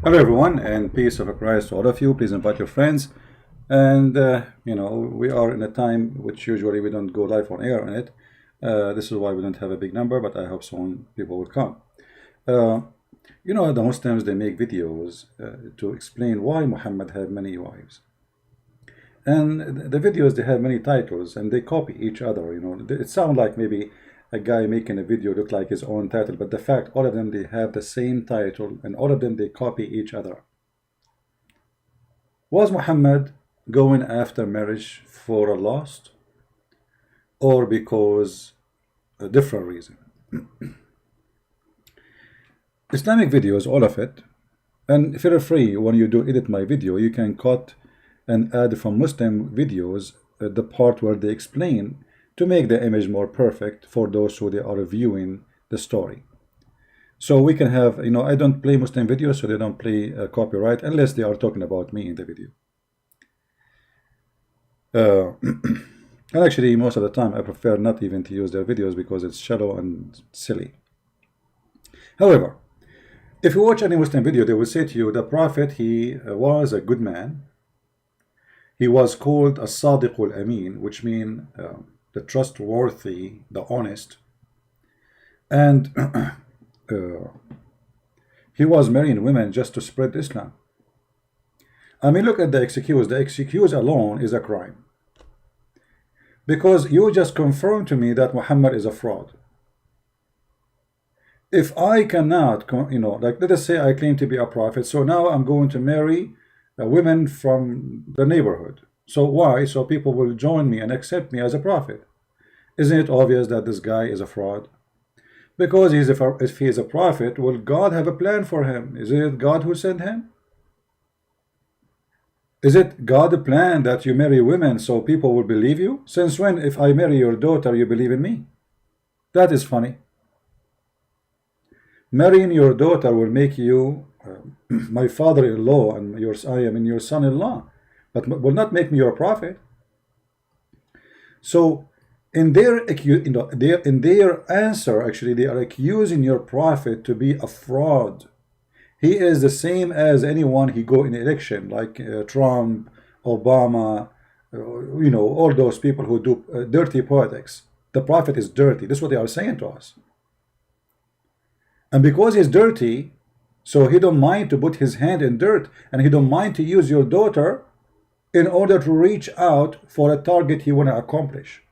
Hello everyone, and peace of Christ to all of you. Please invite your friends. And we are in a time which usually we don't go live on air on it. This is why we don't have a big number, but I hope soon people will come. The Muslims, they make videos to explain why Muhammad had many wives. And the videos, they have many titles and they copy each other. It sounds like maybe a guy making a video look like his own title, but the fact all of them, they have the same title and all of them, they copy each other. Was Muhammad going after marriage for a lust or because a different reason? Islamic videos, all of it, and feel free when you do edit my video, you can cut and add from Muslim videos the part where they explain to make the image more perfect for those who they are viewing the story. So we can have, I don't play Muslim videos, so they don't play copyright unless they are talking about me in the video. And actually, most of the time, I prefer not even to use their videos because it's shallow and silly. However, if you watch any Muslim video, they will say to you, the Prophet, he was a good man. He was called as-Sadiq al-Amin, which means the trustworthy, the honest, and he was marrying women just to spread Islam. I mean, look at the excuse. The excuse alone is a crime, because you just confirmed to me that Muhammad is a fraud. If I cannot, like let us say I claim to be a prophet, so now I'm going to marry women from the neighborhood. So why? So people will join me and accept me as a prophet. Isn't it obvious that this guy is a fraud? Because if he is a prophet, will God have a plan for him? Is it God who sent him? Is it God plan that you marry women so people will believe you? Since when, if I marry your daughter, you believe in me? That is funny. Marrying your daughter will make you my father-in-law, and I am your son-in-law, but will not make me your prophet. So in their answer, actually, they are accusing your prophet to be a fraud. He is the same as anyone he go in election, like Trump, Obama, all those people who do dirty politics. The prophet is dirty. This is what they are saying to us. And because he's dirty, so he don't mind to put his hand in dirt, and he don't mind to use your daughter in order to reach out for a target he want to accomplish.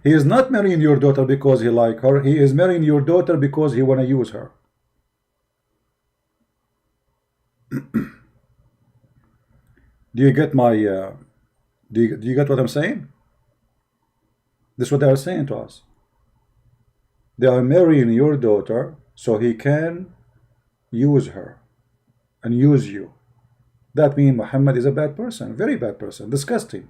He is not marrying your daughter because he like her. He is marrying your daughter because he want to use her. Do you get my do you get what I'm saying? This is what they are saying to us. They are marrying your daughter so he can use her and use you. That means Muhammad is a bad person, very bad person, disgusting.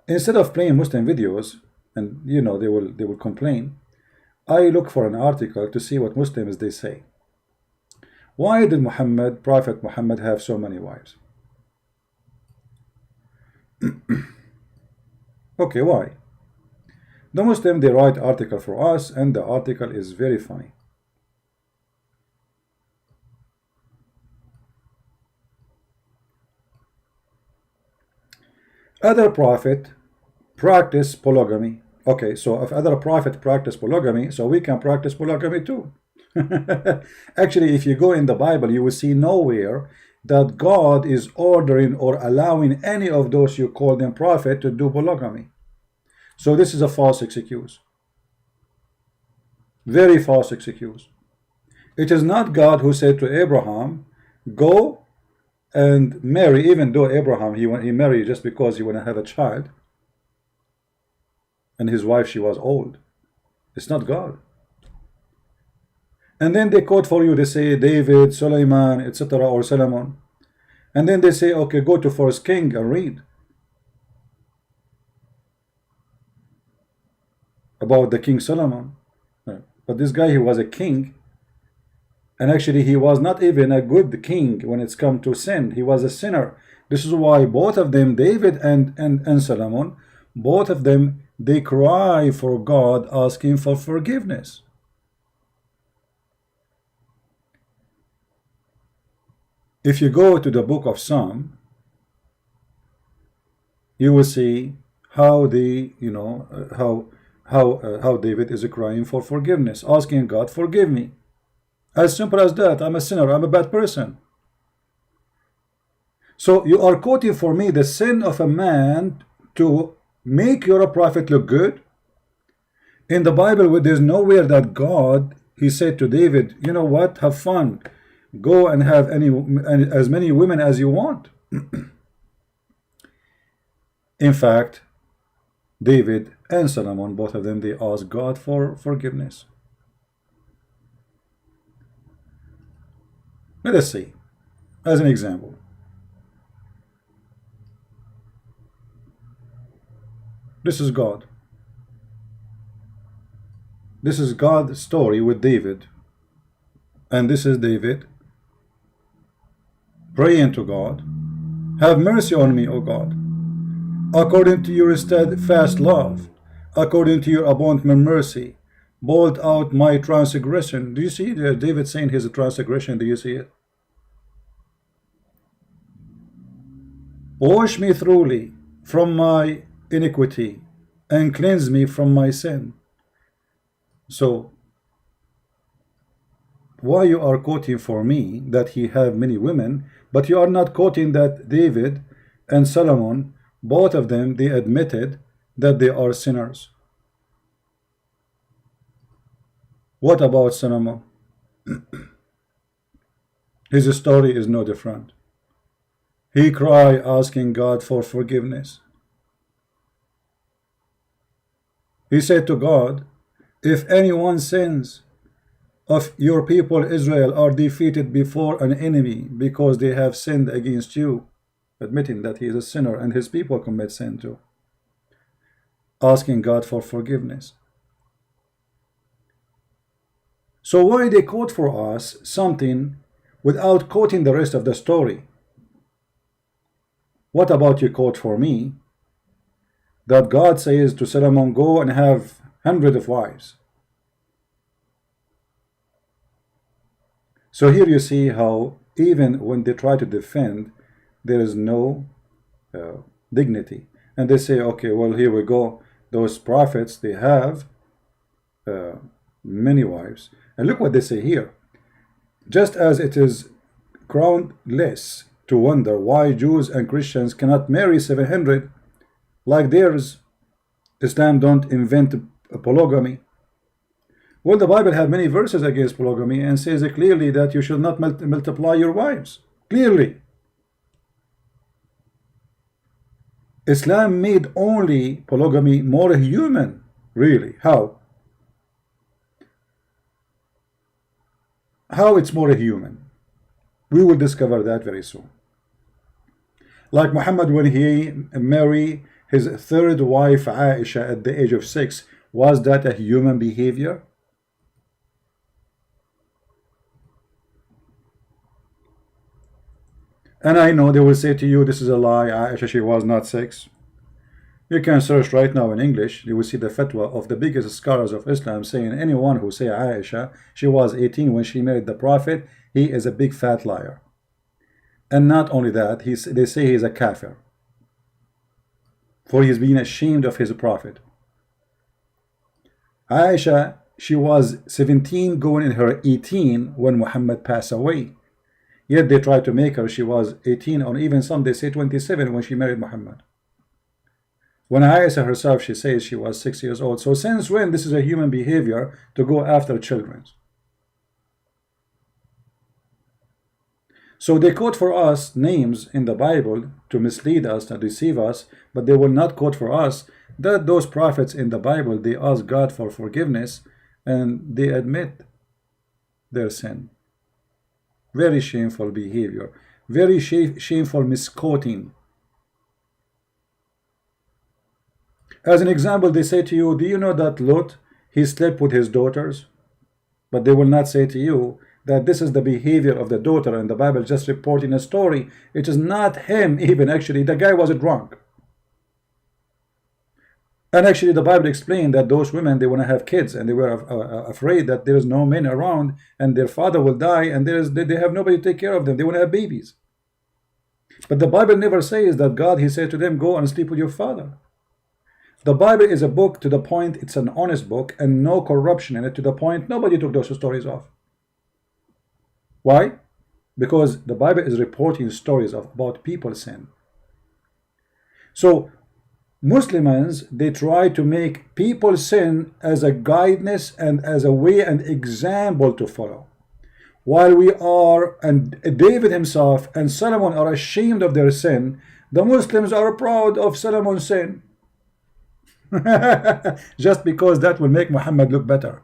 Instead of playing Muslim videos, and they will complain, I look for an article to see what Muslims they say. Why did Prophet Muhammad have so many wives? Okay, why? The Muslim, they write article for us, and the article is very funny. Other prophet practice polygamy. Okay, so if other prophet practice polygamy, so we can practice polygamy too. Actually, if you go in the Bible, you will see nowhere that God is ordering or allowing any of those you call them prophet to do polygamy. So this is a false excuse. Very false excuse. It is not God who said to Abraham, go and marry, even though Abraham, he married just because he want to have a child, and his wife, she was old. It's not God. And then they quote for you, they say David, Solomon, etc., or Solomon. And then they say, okay, go to 1 King and read about the King Solomon. But this guy, he was a king, and actually he was not even a good king when it's come to sin. He was a sinner. This is why both of them, David and Solomon, both of them, they cry for God, asking for forgiveness. If you go to the book of Psalm, you will see how the how David is crying for forgiveness, asking God, forgive me. As simple as that. I'm a sinner, I'm a bad person. So you are quoting for me the sin of a man to make your prophet look good. In the Bible, there's nowhere that God, he said to David, you know what, have fun, go and have as many women as you want. In fact, David and Solomon, both of them, they asked God for forgiveness. Let us see, as an example. This is God. This is God's story with David. And this is David praying to God, have mercy on me, O God, according to your steadfast love, according to your abundant mercy, blot out my transgression. Do you see David saying his transgression? Do you see it? Wash me thoroughly from my iniquity and cleanse me from my sin. So why you are quoting for me that he have many women, but you are not quoting that David and Solomon, both of them, they admitted that they are sinners? What about Solomon? His story is no different. He cried asking God for forgiveness. He said to God, if anyone sins of your people Israel are defeated before an enemy because they have sinned against you, admitting that he is a sinner and his people commit sin too, asking God for forgiveness. So why they quote for us something without quoting the rest of the story? What about you quote for me that God says to Solomon, go and have hundreds of wives? So here you see how even when they try to defend, there is no dignity. And they say, okay, well, here we go. Those prophets, they have many wives. And look what they say here. Just as it is groundless to wonder why Jews and Christians cannot marry 700 like theirs, Islam don't invent polygamy. Well, the Bible have many verses against polygamy and says clearly that you should not multiply your wives. Clearly. Islam made only polygamy more human. Really? How? How it's more human? We will discover that very soon. Like Muhammad, when he married his third wife Aisha at the age of 6, was that a human behavior? And I know they will say to you, this is a lie, Aisha, she was not 6. You can search right now in English, you will see the fatwa of the biggest scholars of Islam saying anyone who say Aisha, she was 18 when she married the Prophet, he is a big fat liar. And not only that, they say he's a kafir, for he's being ashamed of his Prophet. Aisha, she was 17 going in her 18 when Muhammad passed away. Yet they tried to make her, she was 18, or even some they say 27 when she married Muhammad. When Aisha herself, she says she was 6 years old. So since when this is a human behavior to go after children? So they quote for us names in the Bible to mislead us, to deceive us, but they will not quote for us that those prophets in the Bible, they ask God for forgiveness and they admit their sin. Very shameful behavior, very shameful misquoting. As an example, they say to you, do you know that Lot, he slept with his daughters? But they will not say to you that this is the behavior of the daughter, and the Bible just reporting a story. It is not him even, actually, the guy was drunk. And actually, the Bible explained that those women, they want to have kids, and they were afraid that there is no men around, and their father will die, and they have nobody to take care of them. They want to have babies. But the Bible never says that God, He said to them, go and sleep with your father. The Bible is a book to the point, it's an honest book, and no corruption in it, to the point nobody took those stories off. Why? Because the Bible is reporting stories about people's sin. So Muslims, they try to make people's sin as a guidance and as a way and example to follow. While we are, and David himself and Solomon are ashamed of their sin, the Muslims are proud of Solomon's sin. Just because that will make Muhammad look better.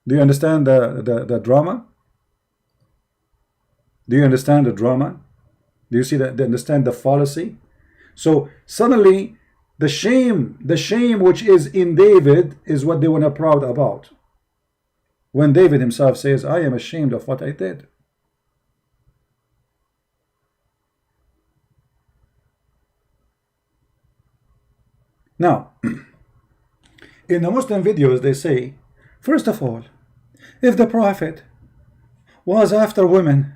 Do you understand the drama? Do you understand the drama? Do you see that? Do you understand the fallacy? So suddenly the shame which is in David is what they want to proud about. When David himself says, I am ashamed of what I did. Now, in the Muslim videos they say, first of all, if the Prophet was after women,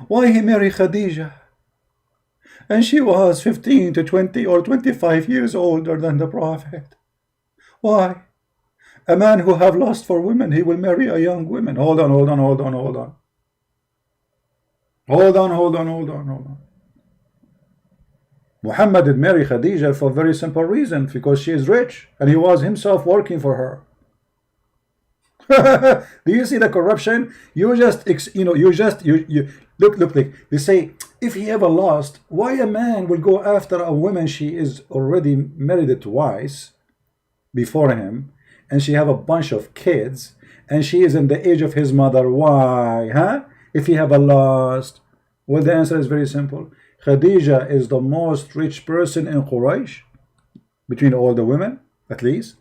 why he married Khadijah? And she was 15 to 20 or 25 years older than the Prophet. Why? A man who have lust for women, he will marry a young woman. Hold on. Hold on. Muhammad did marry Khadijah for a very simple reason, because she is rich, and he was himself working for her. Do you see the corruption? You just, look, like they say, if he ever lost, why a man will go after a woman she is already married twice before him, and she have a bunch of kids, and she is in the age of his mother? Why, huh? If he have a lust? Well, the answer is very simple. Khadijah is the most rich person in Quraysh, between all the women, at least.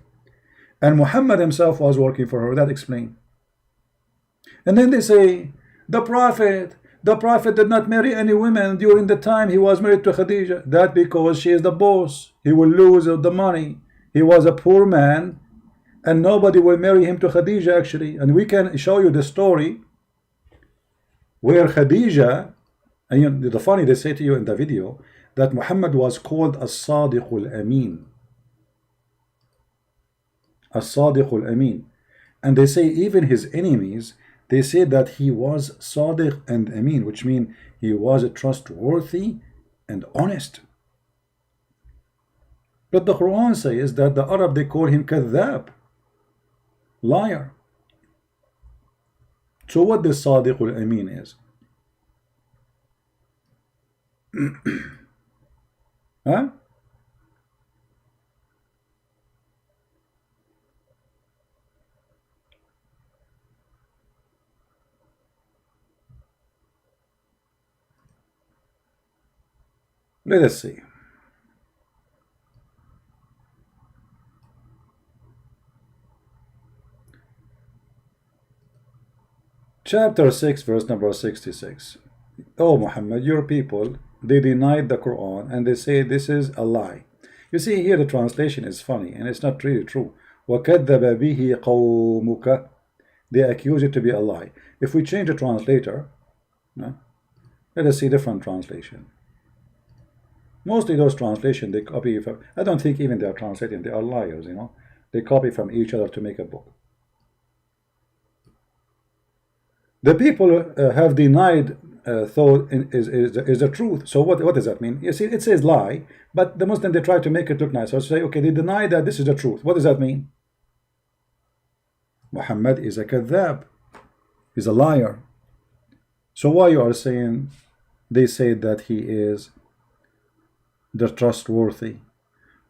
And Muhammad himself was working for her. That explains. And then they say, the Prophet did not marry any women during the time he was married to Khadijah. That because she is the boss. He will lose the money. He was a poor man, and nobody will marry him to Khadijah, actually. And we can show you the story where Khadijah, and you know, the funny, they say to you in the video that Muhammad was called as-Sadiqul Amin. As-Sadiqul Amin. And they say even his enemies, they say that he was Sadiq and Amin, which means he was trustworthy and honest. But the Quran says that the Arab, they call him Kadhab, liar. So what the Sadiqul Amin is? Huh? Let us see. Chapter 6, verse number 66. Oh Muhammad, your people, they denied the Quran and they say this is a lie. You see here the translation is funny and it's not really true. وَكَذَّبَ بِهِ قَوْمُكَ. They accuse it to be a lie. If we change the translator, no, let us see different translation. Mostly those translations they copy from, I don't think even they are translating, they are liars, you know. They copy from each other to make a book. The people have denied thought is the truth. So what does that mean? You see, it says lie, but the Muslim, they try to make it look nice. So say, okay, they deny that this is the truth. What does that mean? Muhammad is a kadhab. He's a liar. So why you are saying they say that he is the trustworthy,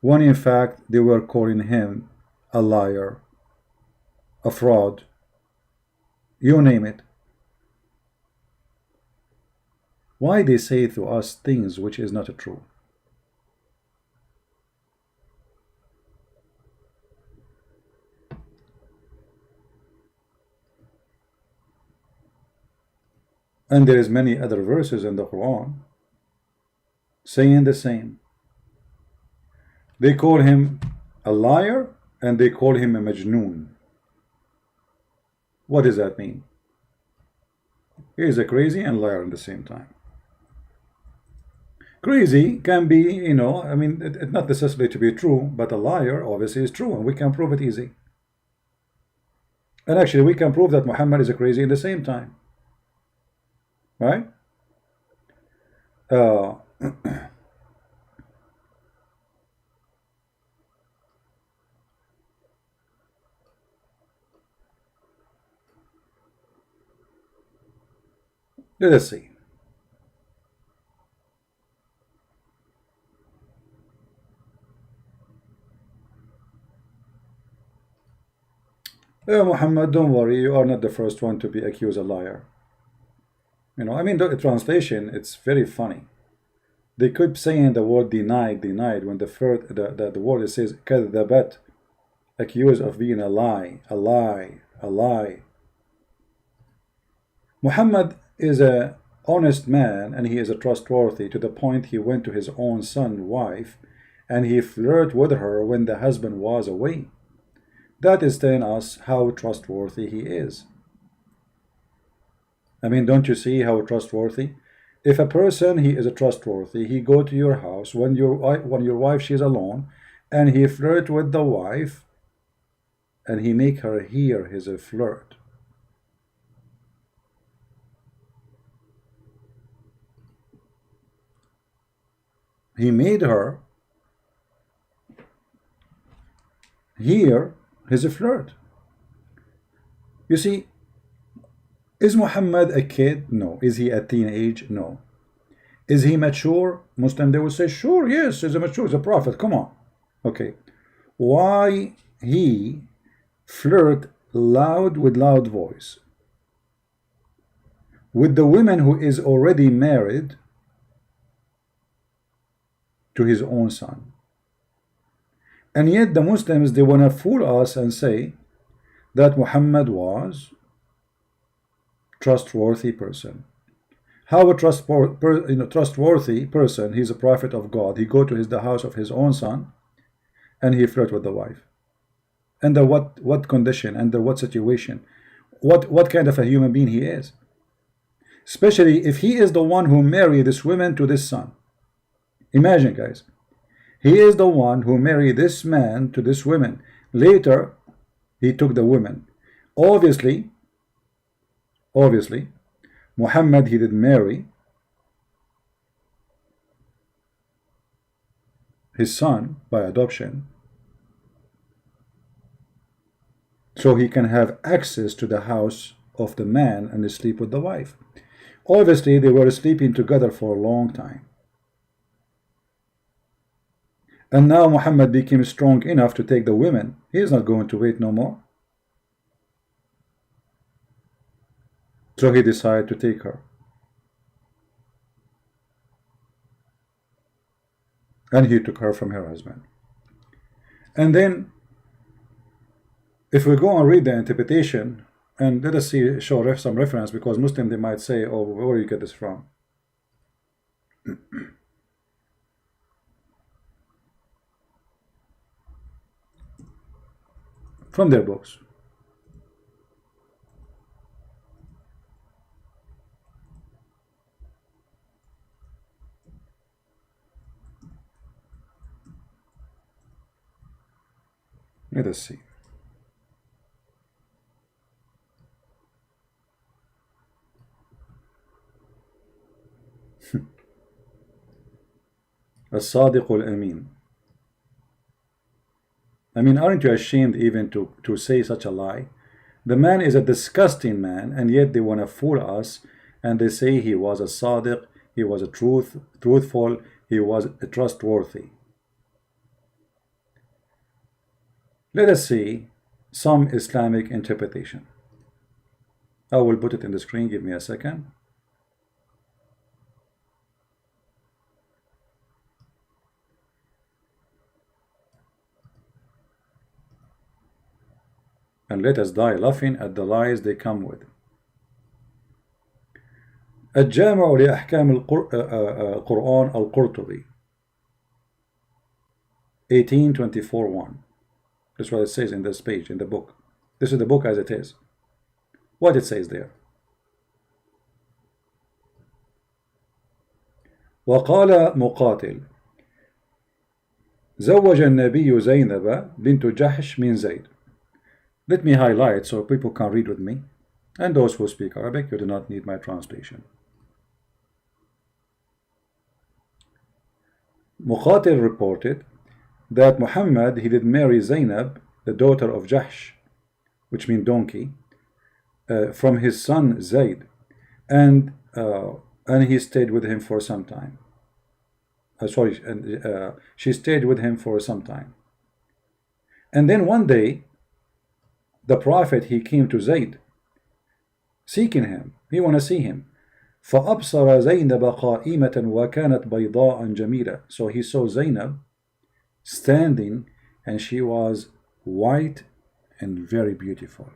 when in fact they were calling him a liar, a fraud, you name it? Why they say to us things which is not true? And there is many other verses in the Quran saying the same. They call him a liar and they call him a majnoon. What does that mean? He is a crazy and liar at the same time. Crazy can be, I mean, it's not necessarily to be true, but a liar obviously is true, and we can prove it easy. And actually, we can prove that Muhammad is a crazy at the same time. Right? Uh, let us see. Muhammad, don't worry, you are not the first one to be accused a liar. I mean, the translation, it's very funny. They keep saying the word denied, denied, when the word it says كذبت, accused of being a lie, a lie, a lie. Muhammad is a honest man and he is a trustworthy to the point he went to his own son's wife and he flirted with her when the husband was away. That is telling us how trustworthy he is. I mean, don't you see how trustworthy? If a person he is a trustworthy, he go to your house when your wife she's alone, and he flirt with the wife, and he make her hear his flirt. He made her hear his flirt. You see, is Muhammad a kid? No. Is he a teenage? No. Is he mature? Muslim, they will say, sure, yes, he's a mature, he's a prophet, come on. Okay. Why he flirt loud with loud voice with the woman who is already married to his own son? And yet the Muslims, they want to fool us and say that Muhammad was trustworthy person. How a trustworthy person, he's a prophet of God, he go to the house of his own son and he flirt with the wife. Under what condition, under what situation, what kind of a human being he is? Especially if he is the one who married this woman to this son. Imagine, guys, he is the one who married this man to this woman. Later he took the woman. Obviously Muhammad, he did marry his son by adoption, so he can have access to the house of the man and sleep with the wife. Obviously, they were sleeping together for a long time. And now Muhammad became strong enough to take the women. He is not going to wait no more. So he decided to take her. And he took her from her husband. And then, if we go and read the interpretation, and let us see, show some reference, because Muslim, they might say, oh, where do you get this from? From their books. Let us see. الصادق الأمين. I mean, aren't you ashamed even to say such a lie? The man is a disgusting man, and yet they want to fool us, and they say he was a sadiq, he was a truthful, he was a trustworthy. Let us see some Islamic interpretation. I will put it in the screen, give me a second. And let us die laughing at the lies they come with. الجامع لأحكام القرآن القرطبي. 18:24:1. That's what it says in this page in the book. This is the book as it is. What it says there. وقال مقاتل زوج النبي زينب بنت جحش من زيد. Let me highlight so people can read with me. And those who speak Arabic, you do not need my translation. Muqatil reported that Muhammad, he did marry Zainab, the daughter of Jahsh, which means donkey, from his son Zayd, and he stayed with him for some time. She stayed with him for some time. And then one day, the Prophet, he came to Zayd, seeking him. He want to see him. فأبصر زينب قائمة وكانت بيضاء جميلة. So he saw Zainab standing, and she was white and very beautiful.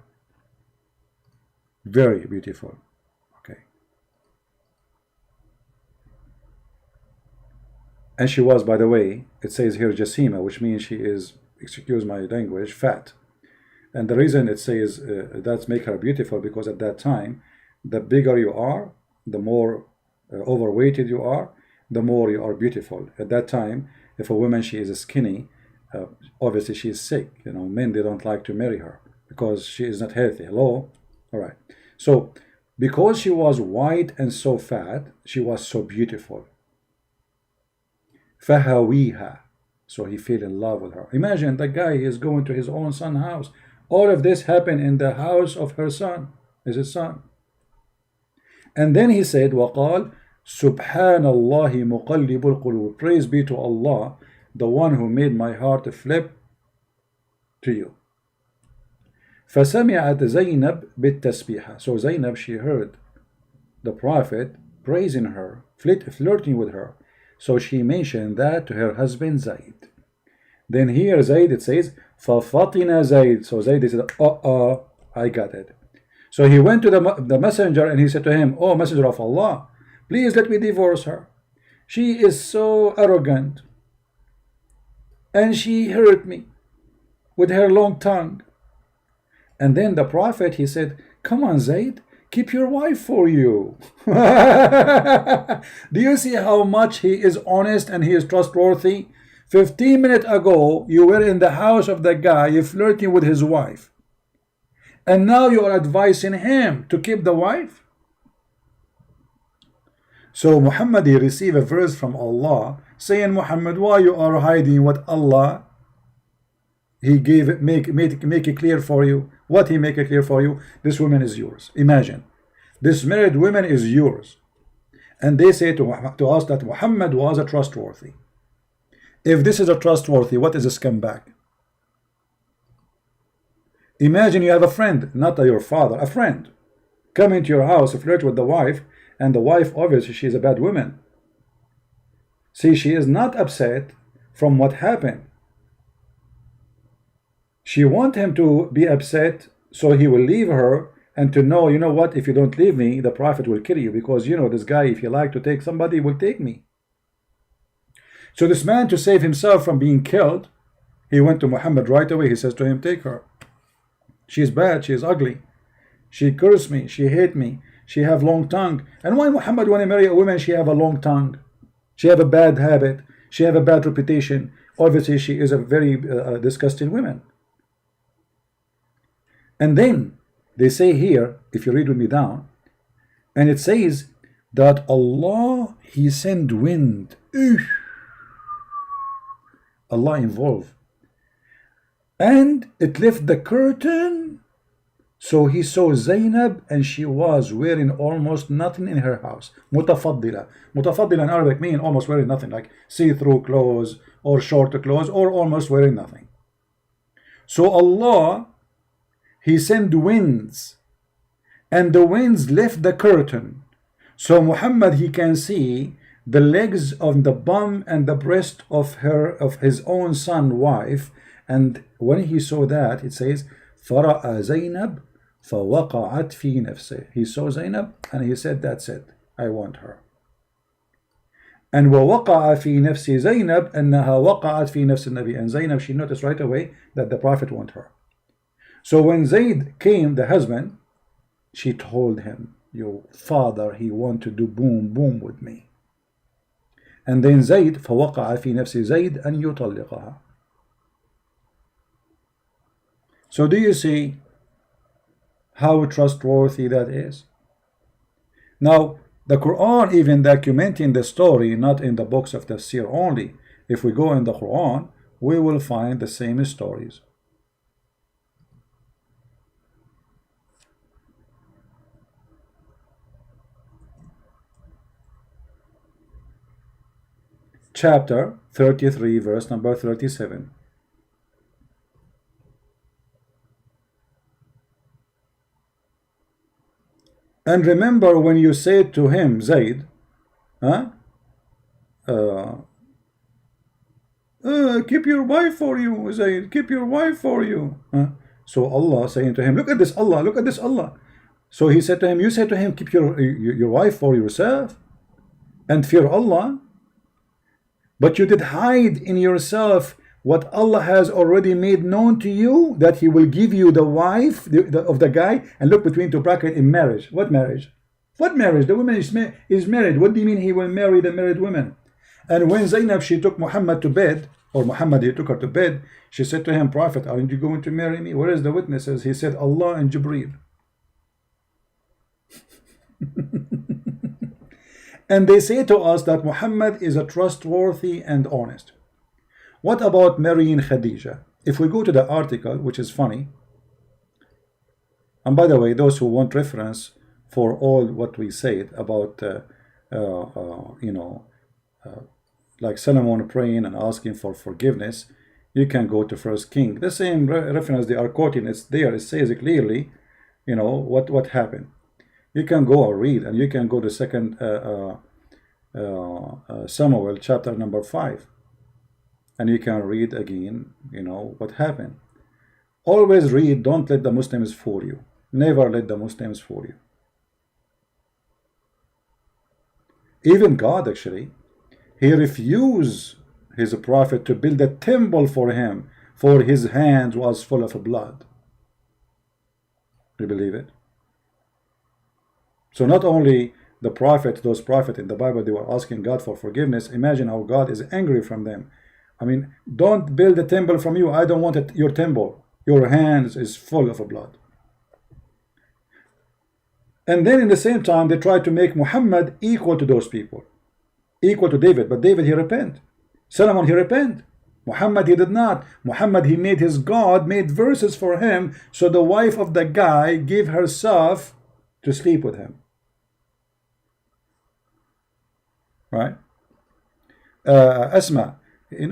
Very beautiful. Okay. And she was, by the way, it says here Jasima, which means she is, excuse my language, fat. And the reason it says that's make her beautiful, because at that time, the bigger you are, the more overweighted you are, the more you are beautiful. At that time, if a woman, she is skinny, obviously she is sick. You know, men, they don't like to marry her because she is not healthy. Hello? All right. So, because she was white and so fat, she was so beautiful. فَهَوِيهَا. So he fell in love with her. Imagine the guy is going to his own son's house. All of this happened in the house of her son, his son. And then he said, وَقَالْ سُبْحَانَ اللَّهِ مُقَلِّبُ الْقُلُوبِ. Praise be to Allah, the one who made my heart flip to you. فَسَمِعَتْ زَيْنَبْ بِالتَّسْبِيحَ. So Zainab, she heard the Prophet praising her, flirting with her. So she mentioned that to her husband Zayd. Then here Zayd, it says, فَفَطِنَ Zayd. So Zayd said, I got it. So he went to the messenger and he said to him, oh, messenger of Allah, please let me divorce her. She is so arrogant, and she hurt me with her long tongue. And then the Prophet, he said, come on, Zayd, keep your wife for you. Do you see how much he is honest and he is trustworthy? 15 minutes ago, you were in the house of the guy flirting with his wife. And now you are advising him to keep the wife? So Muhammad, he received a verse from Allah saying, Muhammad, why you are hiding what Allah, he gave it, make it clear for you. What he make it clear for you? This woman is yours. Imagine, this married woman is yours. And they say to us that Muhammad was a trustworthy. If this is a trustworthy, what is a scumbag? Imagine you have a friend, not your father, a friend, come into your house, flirt with the wife, and the wife, obviously, she is a bad woman. See, she is not upset from what happened. She wants him to be upset so he will leave her, and to know, you know what, if you don't leave me, the Prophet will kill you, because, you know, this guy, if you like to take somebody, he will take me. So this man, to save himself from being killed, he went to Muhammad right away. He says to him, take her. She is bad, she is ugly. She cursed me, she hate me, she have long tongue. And why Muhammad, when he marry a woman, she have a long tongue? She have a bad habit, she have a bad reputation. Obviously, she is a very disgusting woman. And then they say here, if you read with me down, and it says that Allah, he sent wind. Allah involved. And it left the curtain. So he saw Zainab, and she was wearing almost nothing in her house. Mutafaddila. Mutafaddila in Arabic means almost wearing nothing, like see-through clothes or short clothes, or almost wearing nothing. So Allah, he sent winds, and the winds left the curtain. So Muhammad, he can see the legs of the bum and the breast of his own son wife. And when he saw that, it says, فَرَأَ زَيْنَبْ فَوَقَعَتْ فِي نَفْسِهِ. He saw Zainab and he said, that's it, I want her. And وَوَقَعَ فِي نَفْسِ زَيْنَبْ أَنَّهَا وَقَعَتْ فِي نَفْسِ النَّبِي. And Zainab, she noticed right away that the Prophet wanted her. So when Zayd came, the husband, she told him, your father, he want to do boom, boom with me. And then Zayd, فَوَقَعَ فِي نَفْسِ زَيْد أَنْ يُطَلِّقَهَا. So do you see how trustworthy that is? Now, the Quran even documenting the story, not in the books of Tafsir only. If we go in the Quran, we will find the same stories. Chapter 33, verse number 37. And remember when you said to him, Zayd, huh? Keep your wife for you, Zayd, keep your wife for you. So Allah saying to him, look at this Allah, look at this Allah. So he said to him, you said to him, keep your wife for yourself and fear Allah. But you did hide in yourself what Allah has already made known to you, that He will give you the wife of the guy. And look between two brackets, in marriage. What marriage? What marriage? The woman is married. What do you mean He will marry the married woman? And when Zainab, she took Muhammad to bed, or Muhammad, he took her to bed, she said to him, Prophet, aren't you going to marry me? Where is the witnesses? He said, Allah and Jibreel. And they say to us that Muhammad is a trustworthy and honest. What about marrying Khadija? If we go to the article, which is funny, and by the way, those who want reference for all what we said about, like Solomon praying and asking for forgiveness, you can go to First King. The same reference they are quoting, it's there. It says clearly, what happened. You can go or read, and you can go to Second Samuel chapter number 5, and you can read again, what happened. Always read. Don't let the Muslims fool you. Never let the Muslims fool you. Even God, actually, He refused His prophet to build a temple for him, for his hands was full of blood. Do you believe it? So not only the prophet, those prophets in the Bible, they were asking God for forgiveness. Imagine how God is angry from them. I mean, don't build a temple from you. I don't want it, your temple. Your hands is full of blood. And then in the same time, they try to make Muhammad equal to those people, equal to David. But David, he repent. Solomon, he repent. Muhammad, he did not. Muhammad, he made his God, made verses for him, so the wife of the guy gave herself to sleep with him. Right? Asma,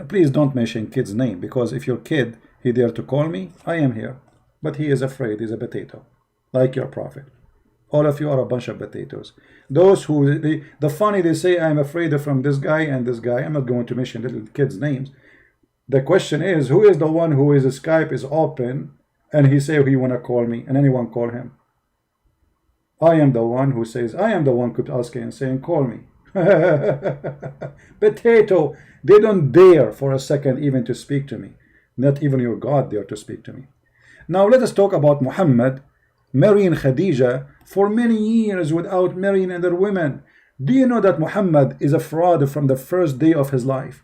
please don't mention kid's name, because if your kid, he dare to call me, I am here. But he is afraid, he's a potato, like your prophet. All of you are a bunch of potatoes. Those who, the funny, they say, I'm afraid from this guy and this guy. I'm not going to mention little kids' names. The question is, who is the one who is Skype is open and he say he want to call me and anyone call him? I am the one who says, I am the one who kept asking and saying, call me. Potato, they don't dare for a second even to speak to me. Not even your God dare to speak to me. Now let us talk about Muhammad marrying Khadija for many years without marrying other women. Do you know that Muhammad is a fraud from the first day of his life?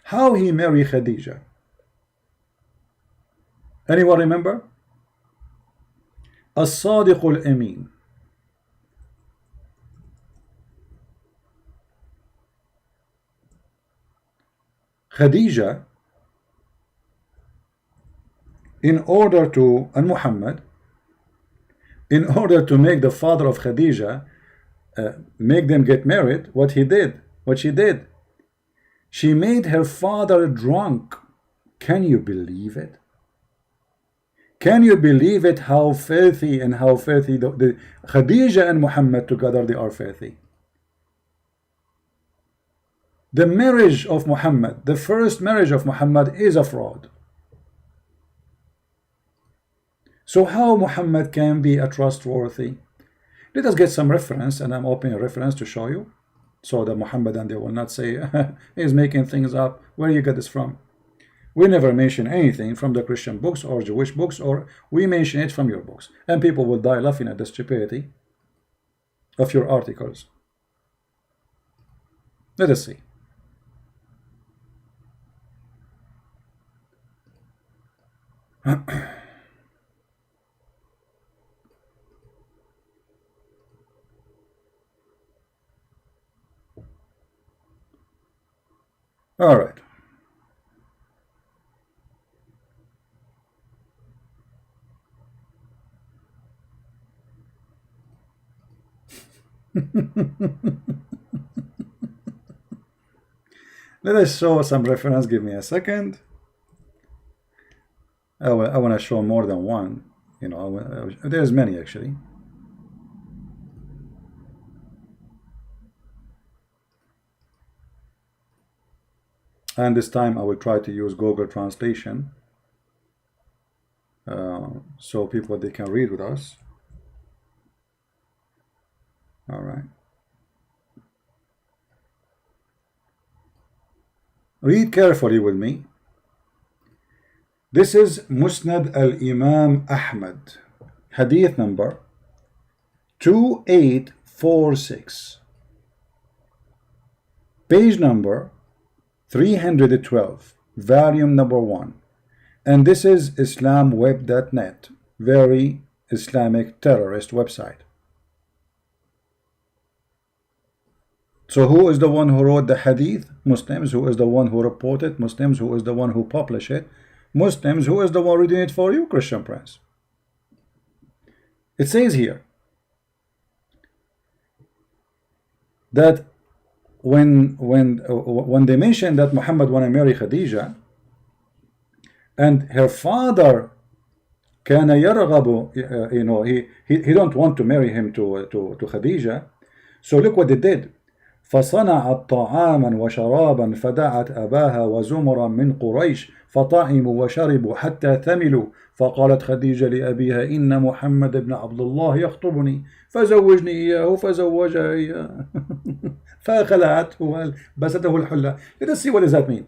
How he married Khadija? Anyone remember? As-Sadiq al-Amin. Khadija, in order to, and Muhammad, in order to make the father of Khadija make them get married, what she did, she made her father drunk. Can you believe it? Can you believe it? How filthy and how filthy the Khadija and Muhammad together, they are filthy. The marriage of Muhammad, the first marriage of Muhammad, is a fraud. So how Muhammad can be a trustworthy? Let us get some reference, and I'm opening a reference to show you. so the Muhammadan, they will not say he's making things up. Where you get this from? We never mention anything from the Christian books or Jewish books, or we mention it from your books, and people will die laughing at the stupidity of your articles. Let us see. All right. Let us show some reference. Give me a second. I want to show more than one. You know, there's many actually. And this time I will try to use Google Translation, so people, they can read with us. All right. Read carefully with me. This is Musnad al-Imam Ahmad, hadith number 2846, page number 312, volume number 1. And this is islamweb.net, very Islamic terrorist website. So who is the one who wrote the hadith? Muslims. Who is the one who reported? Muslims. Who is the one who published it? Muslims. Who is the one reading it for you? Christian Prince. It says here that when they mention that Muhammad want to marry Khadija, and her father كان يرغب, you know, he don't want to marry him to Khadija. So look what they did. فصنعت طعاما وشرابا فدعت أباها وزمرا من قريش فطعموا وشربوا حتى ثملوا فقالت خديجة لأبيها إن محمد بن عبد الله يخطبني فزوجني إياه فزوجها إياه فخلعته وبسته الحلة. Let us see, what does that mean?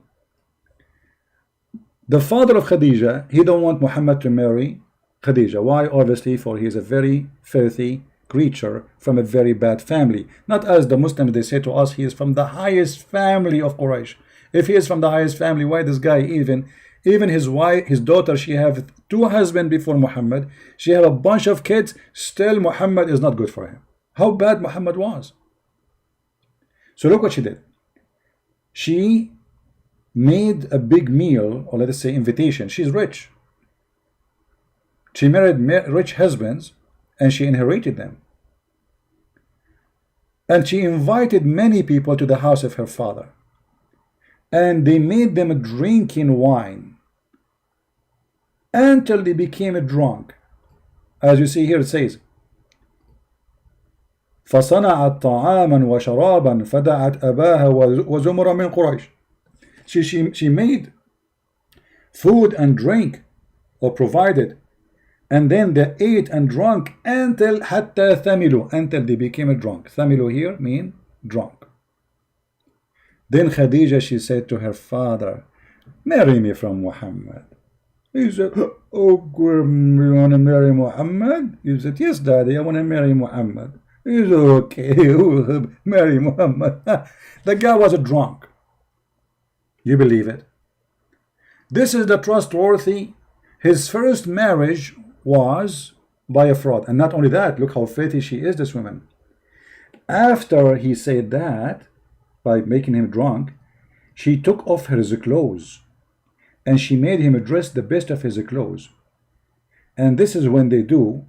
The father of Khadija, he don't want Muhammad to marry Khadija. Why? Obviously, for he is a very filthy creature from a very bad family. Not as the Muslims, they say to us, he is from the highest family of Quraysh. If he is from the highest family, why this guy, even his wife, his daughter, she have 2 husbands before Muhammad, she have a bunch of kids, still Muhammad is not good for him. How bad Muhammad was. So look what she did. She made a big meal, or let us say invitation. She's rich. She married rich husbands, and she inherited them. And she invited many people to the house of her father. And they made them drinking wine until they became drunk. As you see here, it says, فصنعت طعاما وشرابا فدعت أباها وزمرا من قريش. She made food and drink, or provided, and then they ate and drank until حتى ثملوا, until they became drunk. ثملوا here mean drunk. Then Khadija, she said to her father, marry me from Muhammad. He said, oh, you want to marry Muhammad? He said, yes, daddy, I want to marry Muhammad. He said, okay, marry Muhammad. The guy was a drunk. You believe it? This is the trustworthy. His first marriage was by a fraud. And not only that, look how filthy she is, this woman. After he said that, by making him drunk, she took off his clothes and she made him dress the best of his clothes. And this is when they do,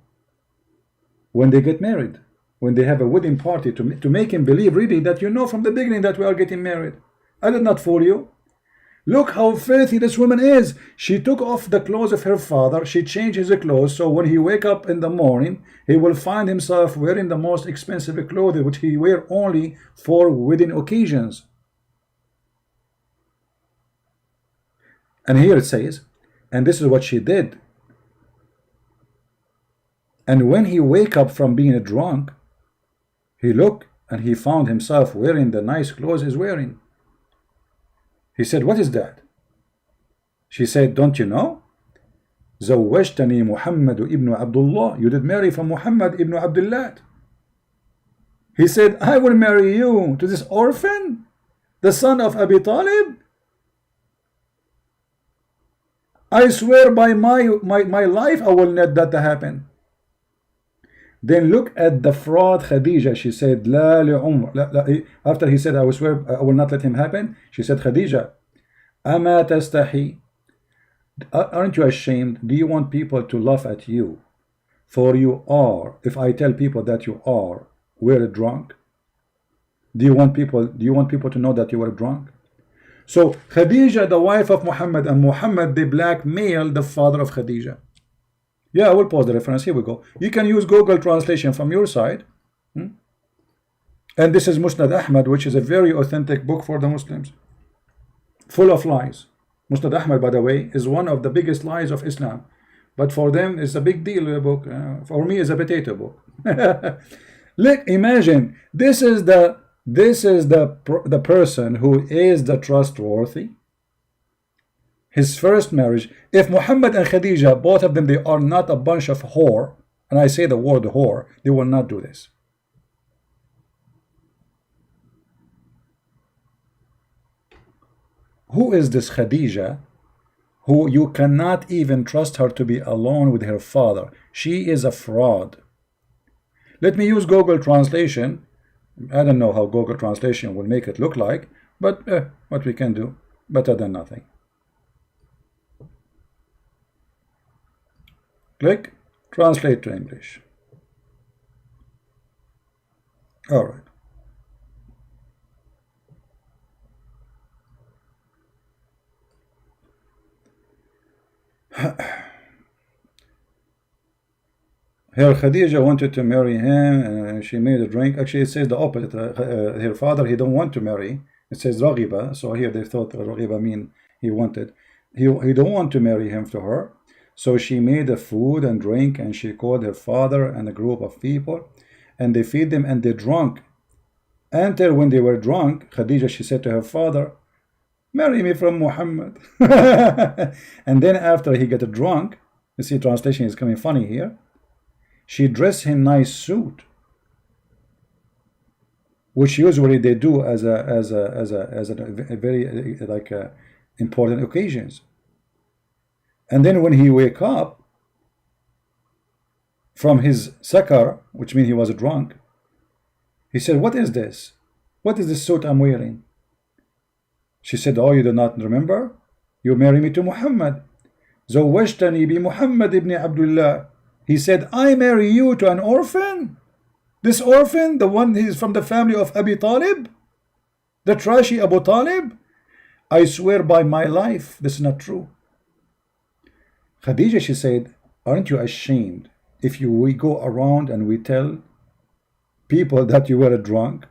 when they get married, when they have a wedding party, to make him believe really that you know from the beginning that we are getting married. I did not fool you. Look how filthy this woman is. She took off the clothes of her father. She changed his clothes, so when he wake up in the morning, he will find himself wearing the most expensive clothing, which he wear only for wedding occasions. And here it says, and this is what she did. And when he wake up from being drunk, he look and he found himself wearing the nice clothes he's wearing. He said, what is that? She said, don't you know? زوجتني محمد ابن عبد الله. You did marry from Muhammad ibn Abdullah. He said, I will marry you to this orphan, the son of Abi Talib. I swear by my life, I will not let that happen. Then look at the fraud Khadija. She said, لا لعمر. لا. After he said, I will swear, I will not let him happen. She said, Khadija, أما تستحي? Aren't you ashamed? Do you want people to laugh at you? For you are, if I tell people that you are, were drunk. Do you want people to know that you were drunk? So Khadija, the wife of Muhammad, and Muhammad, they blackmailed the father of Khadija. Yeah, I will pause the reference. Here we go. You can use Google translation from your side. And this is Musnad Ahmad, which is a very authentic book for the Muslims, full of lies. Musnad Ahmad, by the way, is one of the biggest lies of Islam, but for them it's a big deal book. For me, it's a potato book. Look, imagine this is the person who is the trustworthy. His first marriage. If Muhammad and Khadija, both of them, they are not a bunch of whore, and I say the word whore, they will not do this. Who is this Khadija who you cannot even trust her to be alone with her father? She is a fraud. Let me use Google translation. I don't know how Google translation will make it look like, but what we can do, better than nothing. Click, translate to English. All right. Her Khadija wanted to marry him, and she made a drink. Actually, it says the opposite. Her father, he don't want to marry. It says Raghiba. So here they thought Raghiba mean he wanted. He don't want to marry him to her. So she made a food and drink, and she called her father and a group of people, and they feed them, and they drunk. Until when they were drunk, Khadija, she said to her father, marry me from Muhammad. And then after he got drunk, you see, translation is coming funny here. She dressed him nice suit, which usually they do as a very like important occasions. And then when he wake up from his sakar, which means he was drunk, he said, what is this? What is this suit I'm wearing? She said, oh, you do not remember? You marry me to Muhammad. زوجتني بمحمد ibn Abdullah. He said, I marry you to an orphan? This orphan, the one he is from the family of Abi Talib? The trashy Abu Talib? I swear by my life, this is not true. Khadija, she said, aren't you ashamed if we go around and we tell people that you were drunk?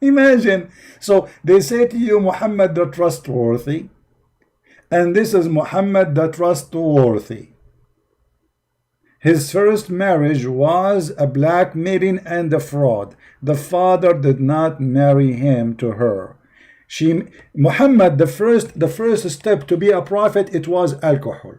Imagine. So they say to you, Muhammad the trustworthy, and this is Muhammad the trustworthy. His first marriage was a blackmailing and a fraud. The father did not marry him to her. Muhammad, the first step to be a prophet, it was alcohol.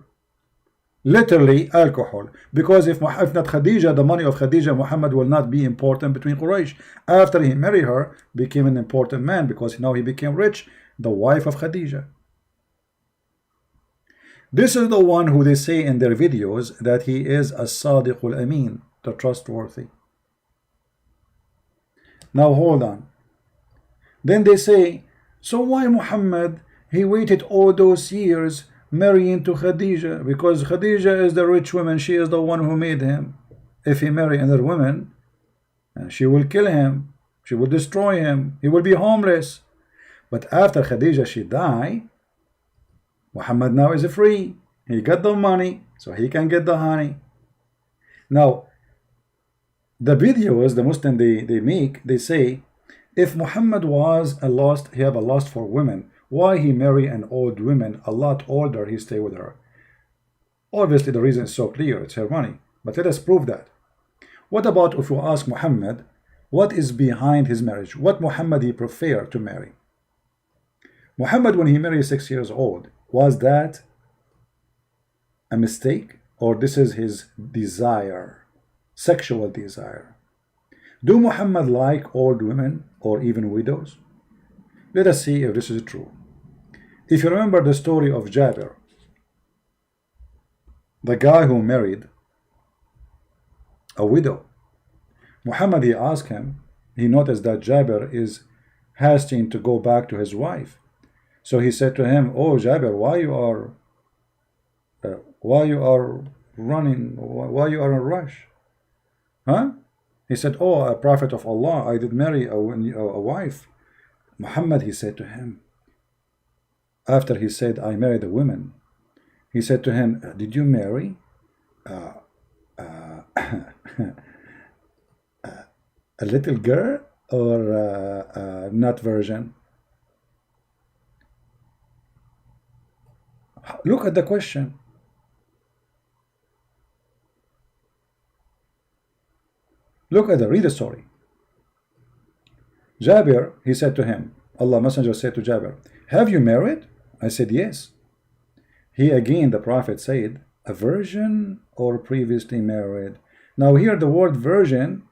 Literally alcohol. Because if not Khadija, the money of Khadija, Muhammad will not be important between Quraysh. After he married her, became an important man because now he became rich, the wife of Khadija. This is the one who they say in their videos that he is a Sadiqul Amin, the trustworthy. Now hold on. Then they say, so why Muhammad, he waited all those years marrying to Khadija? Because Khadija is the rich woman, she is the one who made him. If he marry another woman, she will kill him, she will destroy him, he will be homeless. But after Khadija she died, Muhammad now is free. He got the money, so he can get the honey. Now, the videos the Muslim they make, they say, if Muhammad was a lust, he have a lust for women, why he marry an old woman, a lot older, he stay with her? Obviously, the reason is so clear, it's her money. But let us prove that. What about if you ask Muhammad, what is behind his marriage? What Muhammad he preferred to marry? Muhammad, when he married 6 years old, was that a mistake, or this is his desire, sexual desire? Do Muhammad like old women or even widows? Let us see if this is true. If you remember the story of Jabir, the guy who married a widow, Muhammad, he asked him, he noticed that Jabir is hasting to go back to his wife. So he said to him, oh Jabir, why you are running, why you are in a rush? Huh? He said, oh, a prophet of Allah, I did marry a wife. Muhammad, he said to him, after he said, I married a woman, he said to him, did you marry a little girl or not virgin? Look at the question. Look at the, read the story. Jabir, he said to him, Allah Messenger said to Jabir, have you married? I said, yes. He again, the Prophet said, a virgin or previously married? Now here the word virgin,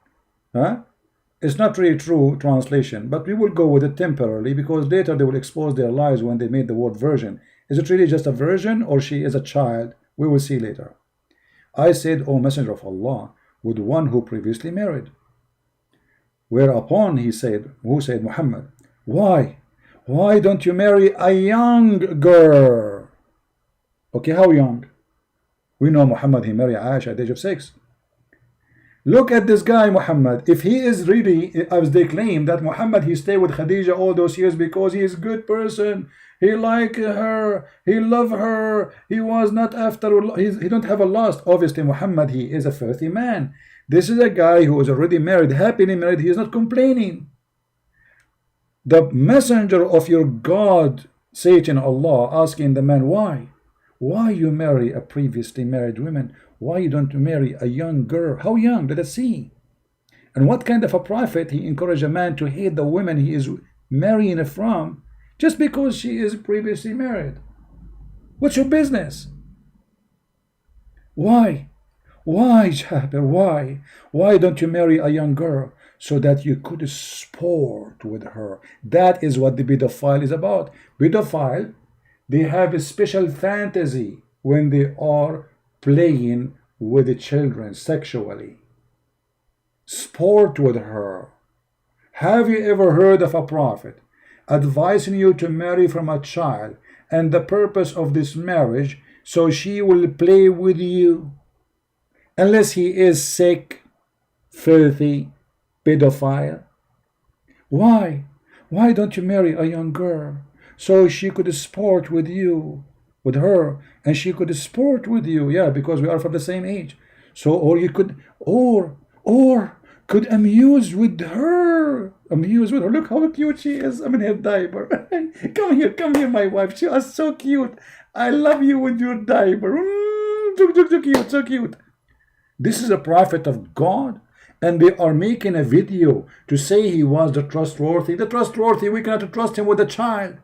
it's not really true translation, but we will go with it temporarily because later they will expose their lies when they made the word virgin. Is it really just a virgin or she is a child? We will see later. I said, O Messenger of Allah, with one who previously married. Whereupon he said, who said, Muhammad, why? Why don't you marry a young girl? Okay, how young? We know Muhammad, he married Aisha at the age of 6. Look at this guy Muhammad. If he is really, as they claim, that Muhammad, he stayed with Khadija all those years because he is a good person, he liked her, he loved her, he was not after, he don't have a lust. Obviously Muhammad, he is a filthy man. This is a guy who is already married, happily married, he is not complaining. The messenger of your God, Satan, Allah, asking the man, why? Why you marry a previously married woman? Why you don't marry a young girl? How young? Let us see. And what kind of a prophet he encouraged a man to hate the woman he is marrying from just because she is previously married? What's your business? Why? Why, Jabir? Why? Why don't you marry a young girl so that you could sport with her? That is what the pedophile is about. Pedophile, they have a special fantasy when they are playing with the children sexually. Sport with her. Have you ever heard of a prophet advising you to marry from a child and the purpose of this marriage so she will play with you? Unless he is sick, filthy, pedophile. Why? Why don't you marry a young girl so she could sport with you, with her, and she could sport with you? Yeah, because we are from the same age. So, or you could, or could amuse with her. Amuse with her. Look how cute she is. I'm in her diaper. Come here, my wife. She is so cute. I love you with your diaper. So cute, so cute. This is a prophet of God, and they are making a video to say he was the trustworthy. The trustworthy, we cannot trust him with a child.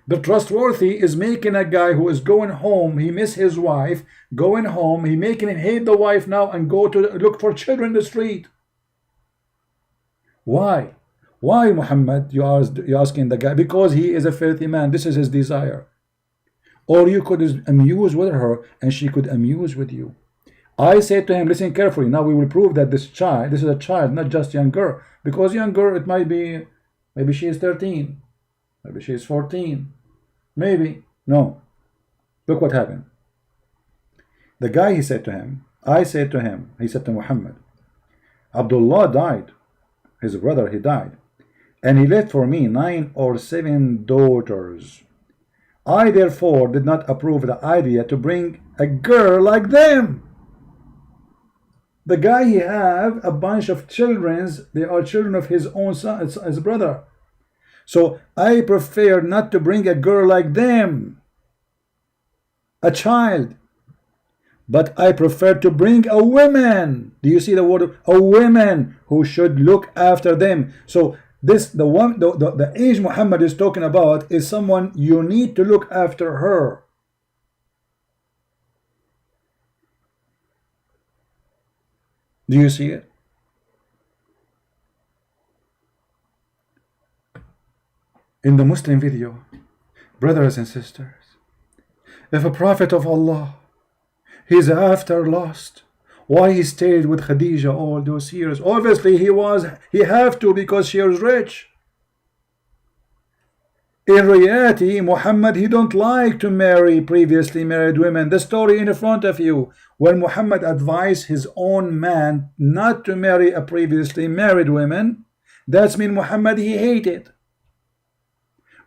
The trustworthy is making a guy who is going home, he miss his wife, going home, he making him hate the wife now and go to look for children in the street. Why? Why, Muhammad? You're asking the guy. Because he is a filthy man. This is his desire. Or you could amuse with her and she could amuse with you. I said to him, listen carefully. Now we will prove that this is a child, not just young girl. Because young girl, it might be, maybe she is 13. Maybe she is 14. Maybe. No. Look what happened. The guy, he said to him, he said to Muhammad, Abdullah died. His brother, he died. And he left for me 9 or 7 daughters. I therefore did not approve the idea to bring a girl like them. The guy, he have a bunch of children. They are children of his own son, his brother. So I prefer not to bring a girl like them. A child. But I prefer to bring a woman. Do you see the word? A woman who should look after them. So this the age Muhammad is talking about is someone you need to look after her. Do you see it? In the Muslim video, brothers and sisters, if a prophet of Allah, he's after lust, why he stayed with Khadija all those years? Obviously he have to, because she was rich. In reality, Muhammad, he don't like to marry previously married women. The story in front of you, when Muhammad advised his own man not to marry a previously married woman, that's mean Muhammad he hated.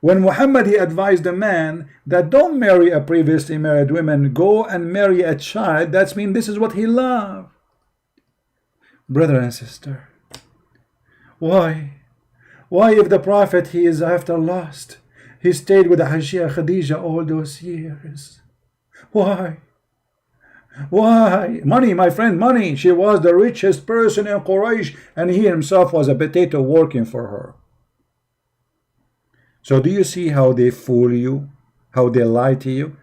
When Muhammad he advised the man that don't marry a previously married woman, go and marry a child, that's mean this is what he loved. Brother and sister, why if the prophet he is after lust, he stayed with the Hajjia Khadija all those years? Why? Money, my friend, money. She was the richest person in Quraysh, and he himself was a potato working for her. So do you see how they fool you? How they lie to you?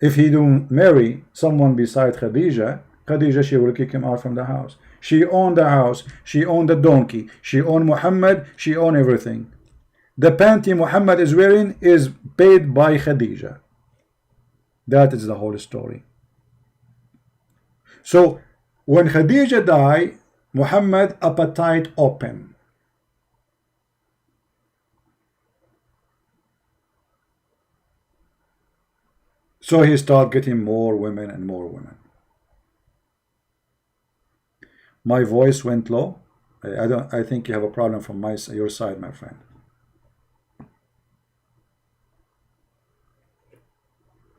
If he don't marry someone beside Khadija, she will kick him out from the house. She owned the house, she owned the donkey, she owned Muhammad, she owned everything. The panty Muhammad is wearing is paid by Khadija. That is the whole story. So when Khadija died, Muhammad appetite open. So he started getting more women and more women. My voice went low. I think you have a problem from your side, my friend.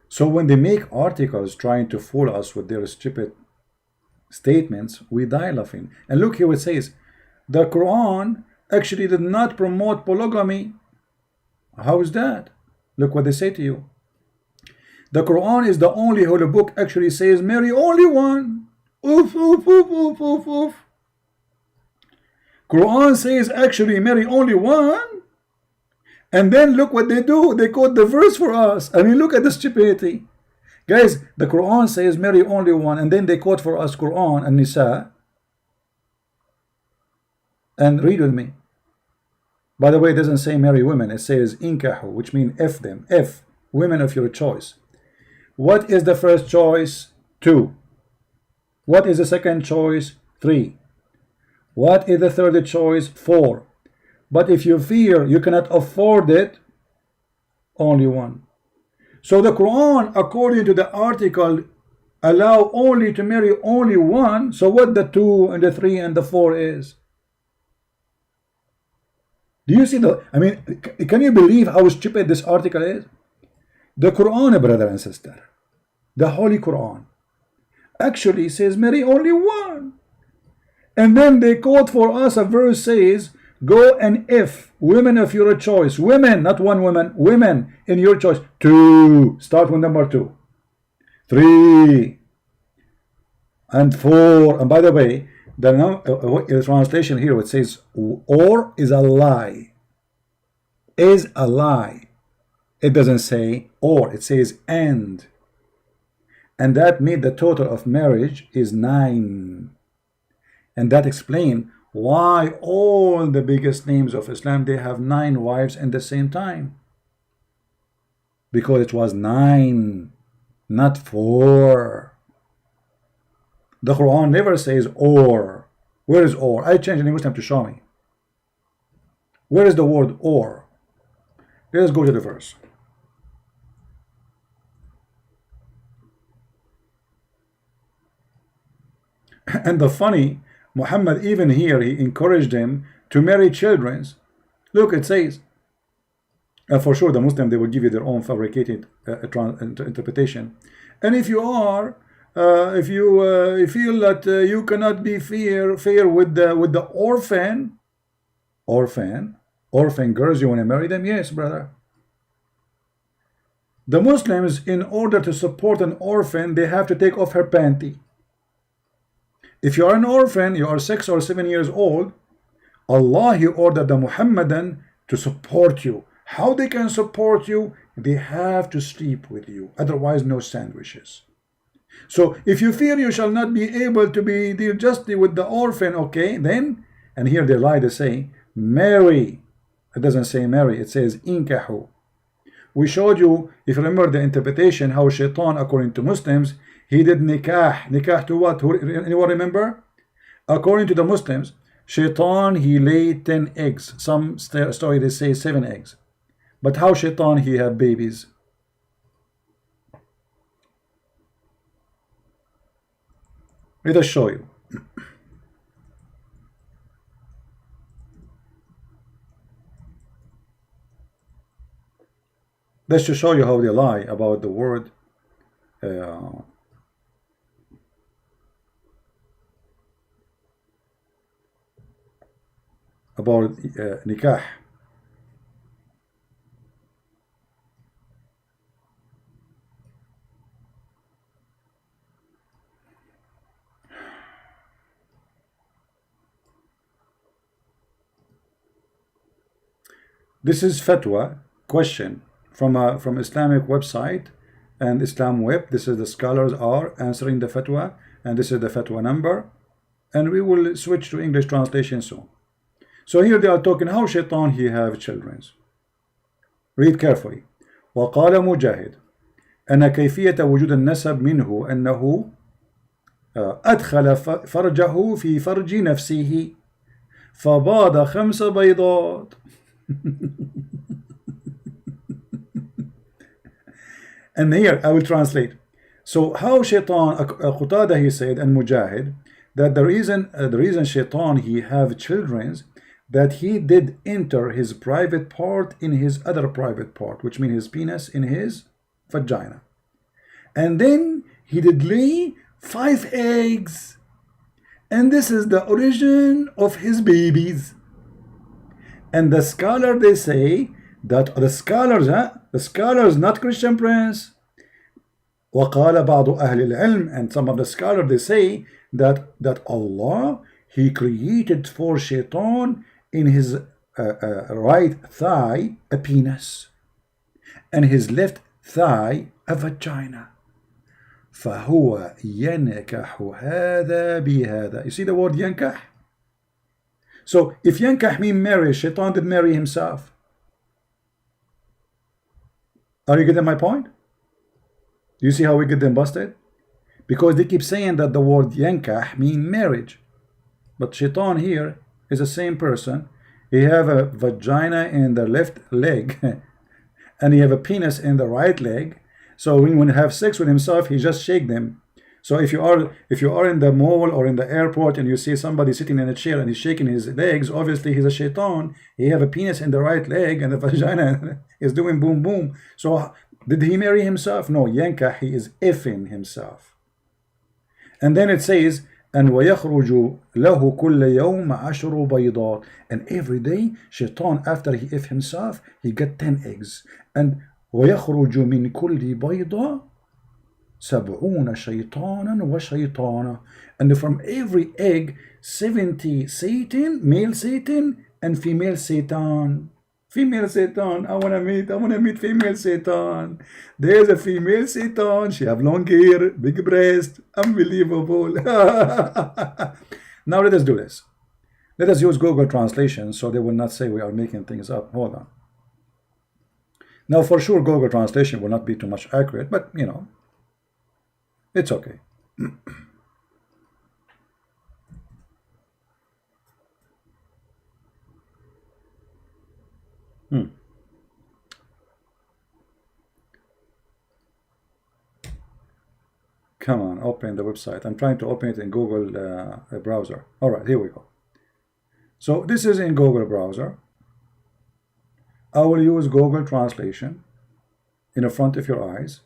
So when they make articles trying to fool us with their stupid statements, we die laughing. And look here, it says the Quran actually did not promote polygamy. How is that? Look what they say to you. The Quran is the only holy book actually says marry only one. Oof, oof, oof, oof, oof, oof. Quran says actually marry only one. And then look what they do. They quote the verse for us. I mean, look at the stupidity. Guys, the Quran says marry only one, and then they quote for us Quran and Nisa. And read with me. By the way, it doesn't say marry women. It says inkahu, which means F them. F, women of your choice. What is the first choice? 2. What is the second choice? 3. What is the third choice? 4. But if you fear you cannot afford it, only one. So the Quran, according to the article, allow only to marry only one. So what the 2 and the 3 and the 4 is? Do you see the, I mean, can you believe how stupid this article is? The Quran, brother and sister, the Holy Quran, actually says marry only one. And then they quote for us a verse says, go and if women of your choice, women, not one woman, women in your choice. 2, start with number 2, 3, and 4. And by the way, the translation here, it says or is a lie. Is a lie. It doesn't say or, it says and. And that made the total of marriage is 9. And that explains why all the biggest names of Islam, they have 9 wives at the same time. Because it was 9, not 4. The Quran never says or. Where is or? I changed the Muslim to show me. Where is the word or? Let's go to the verse. And the funny, Muhammad even here, he encouraged them to marry children. Look, it says, for sure the Muslim, they will give you their own fabricated interpretation. And if you are, if you feel that you cannot be fair with the orphan girls, you want to marry them? Yes, brother. The Muslims, in order to support an orphan, they have to take off her panty. If you are an orphan, you are 6 or 7 years old, Allah, He ordered the Muhammadan to support you. How they can support you? They have to sleep with you, otherwise no sandwiches. So if you fear you shall not be able to be deal justly with the orphan, okay, then, and here they lie, they say, marry. It doesn't say marry, it says inkahu. We showed you, if you remember the interpretation, how shaitan, according to Muslims, he did nikah. Nikah to what? Anyone remember? According to the Muslims, shaitan, he laid 10 eggs. Some story they say 7 eggs. But how shaitan, he have babies? Let us show you. That's to show you how they lie about the word about nikah. This is fatwa question from Islamic website and Islam web. This is the scholars are answering the fatwa, and this is the fatwa number, and we will switch to English translation soon. So here they are talking how shaitan he have children. Read carefully. وقال مجاهد أن كيفية وجود النسب منه أنه أدخل فرجه في فرج نفسه فباض 5 بيضات. And here I will translate. So how shaitan, Qatada he said, and Mujahid, that the reason shaitan he have children, that he did enter his private part in his other private part, which means his penis in his vagina. And then he did lay 5 eggs. And this is the origin of his babies. And the scholar, they say that the scholars, not Christian Prince. وقال بعض أهل العلم, and some of the scholars, they say that Allah, He created for shaitan in his right thigh a penis, and his left thigh a vagina. فهو ينكح هذا بهذا. You see the word ينكح? So if yankah mean marry, shaitan did marry himself. Are you getting my point? Do you see how we get them busted? Because they keep saying that the word yankah mean marriage. But shaitan here is the same person. He have a vagina in the left leg and he have a penis in the right leg. So when he have sex with himself, he just shake them. So if you are in the mall or in the airport and you see somebody sitting in a chair and he's shaking his legs, obviously he's a shaitan. He have a penis in the right leg and the vagina is doing boom boom. So did he marry himself? No, yankah, he is effing himself. And then it says, and وَيَخْرُجُ لَهُ كُلَّ يَوْمَ عَشْرُ بَيْضَاتٍ, and every day shaitan, after he if himself, he get 10 eggs. And وَيَخْرُجُ مِنْ كُلِّ بَيْضَةٍ 70 شيطانا وشيطانا, and from every egg 70 Satan, male Satan and female Satan. Female Satan, I wanna meet female Satan. There's a female Satan, she have long hair, big breast, unbelievable. Now let us do this. Let us use Google Translation so they will not say we are making things up. Hold on. Now for sure Google Translation will not be too much accurate, but you know, it's okay. Come on, open the website. I'm trying to open it in Google browser. All right, here we go. So this is in Google browser. I will use Google Translation in the front of your eyes.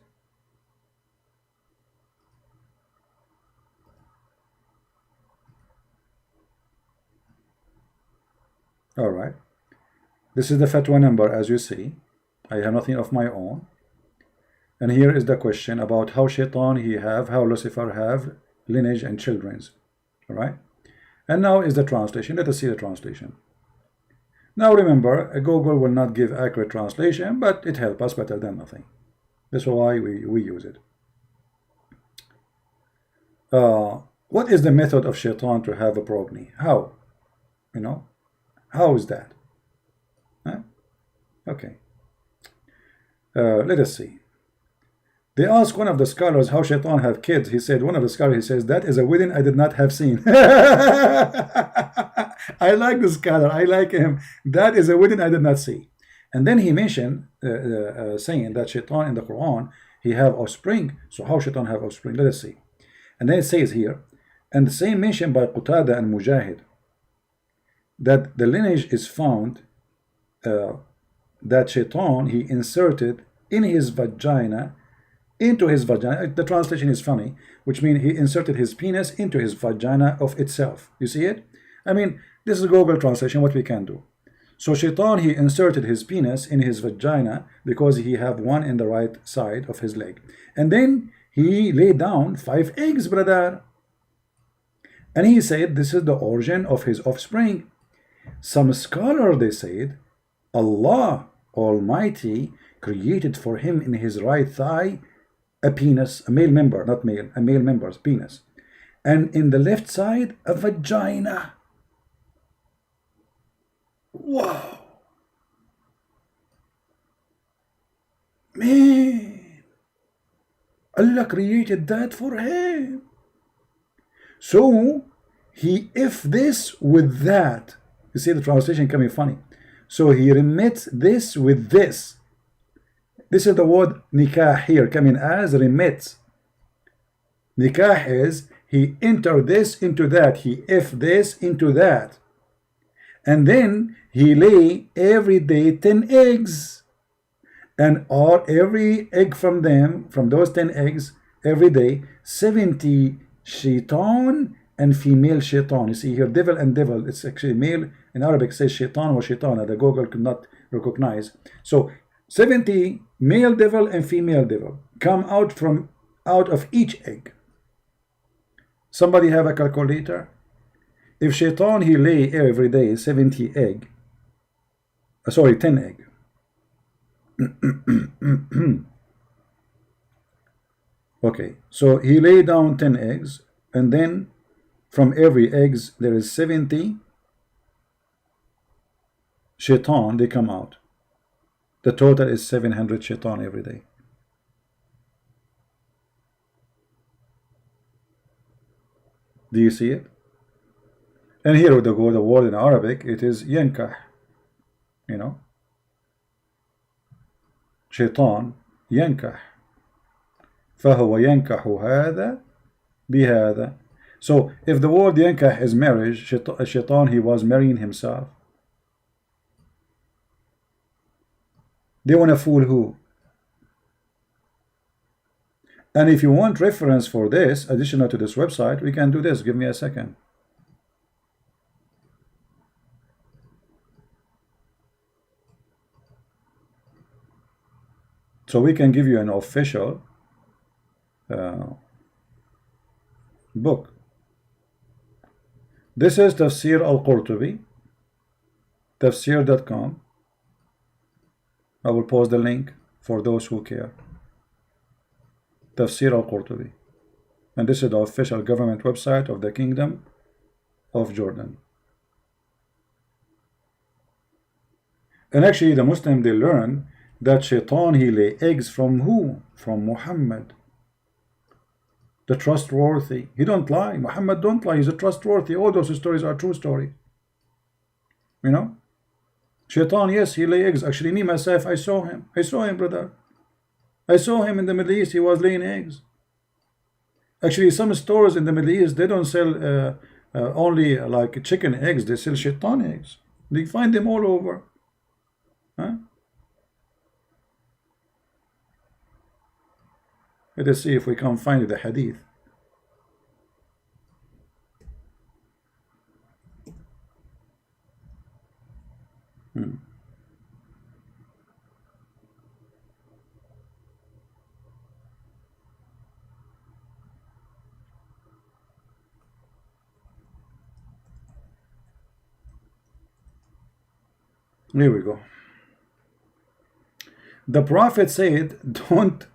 All right. This is the fatwa number, as you see. I have nothing of my own. And here is the question about how Shaitan how Lucifer have lineage and children's. All right. And now is the translation. Let us see the translation. Now remember, Google will not give accurate translation, but it helps us better than nothing. That's why we use it. What is the method of Shaitan to have a progeny? How? You know, how is that? Huh? Okay. Let us see. They asked one of the scholars how Shaitan have kids. He said, one of the scholars, he says, that is a wedding I did not have seen. I like the scholar. I like him. That is a wedding I did not see. And then he mentioned, saying that Shaitan in the Quran, he have offspring. So how Shaitan have offspring? Let us see. And then it says here, and the same mentioned by Qatada and Mujahid, that the lineage is found that Shaitan, he inserted in his vagina, into his vagina. The translation is funny, which means he inserted his penis into his vagina of itself. You see it? I mean, this is Google translation, what we can do. So Shaitan, he inserted his penis in his vagina because he have one in the right side of his leg. And then he laid down 5 eggs, brother. And he said this is the origin of his offspring. Some scholar, they said, Allah Almighty created for him in his right thigh a penis, a male member, not male, a male member's penis. And in the left side, a vagina. Wow. Man. Allah created that for him. So, he if this with that. You see the translation coming funny. So he remits this with this. This is the word nikah here coming as remits. Nikah is he enter this into that. He if this into that. And then he lay every day 10 eggs. And every egg from them, from those 10 eggs, every day, 70 shaitan and female shaitan. You see here, devil and devil. It's actually male. In Arabic says shaitan or shaitana. The Google could not recognize. So 70 male devil and female devil come out of each egg. Somebody have a calculator? If shaitan he lay every day 70 egg, 10 egg. Okay, so he lay down 10 eggs, and then from every eggs there is 70 shaitan, they come out. The total is 700 shaitan every day. Do you see it? And here with the word in Arabic, it is yankah. You know, shaitan yankah. فهو ينكح هذا بهذا. So if the word yankah is marriage, shaitan he was marrying himself. They want to fool who? And if you want reference for this, additional to this website, we can do this. Give me a second. So we can give you an official book. This is Tafsir al-Qurtubi, tafsir.com. I will post the link for those who care. Tafsir al-Qurtubi. And this is the official government website of the Kingdom of Jordan. And actually the Muslim, they learn that shaitan he lay eggs from who? From Muhammad, the trustworthy. He don't lie. Muhammad don't lie. He's a trustworthy. All those stories are true stories. You know, shaitan, yes, he lay eggs. Actually, me myself, I saw him, brother. I saw him in the Middle East. He was laying eggs. Actually, some stores in the Middle East, they don't sell only like chicken eggs. They sell shaitan eggs. You find them all over. Huh? Let us see if we can find the hadith. Here we go. The Prophet said, don't,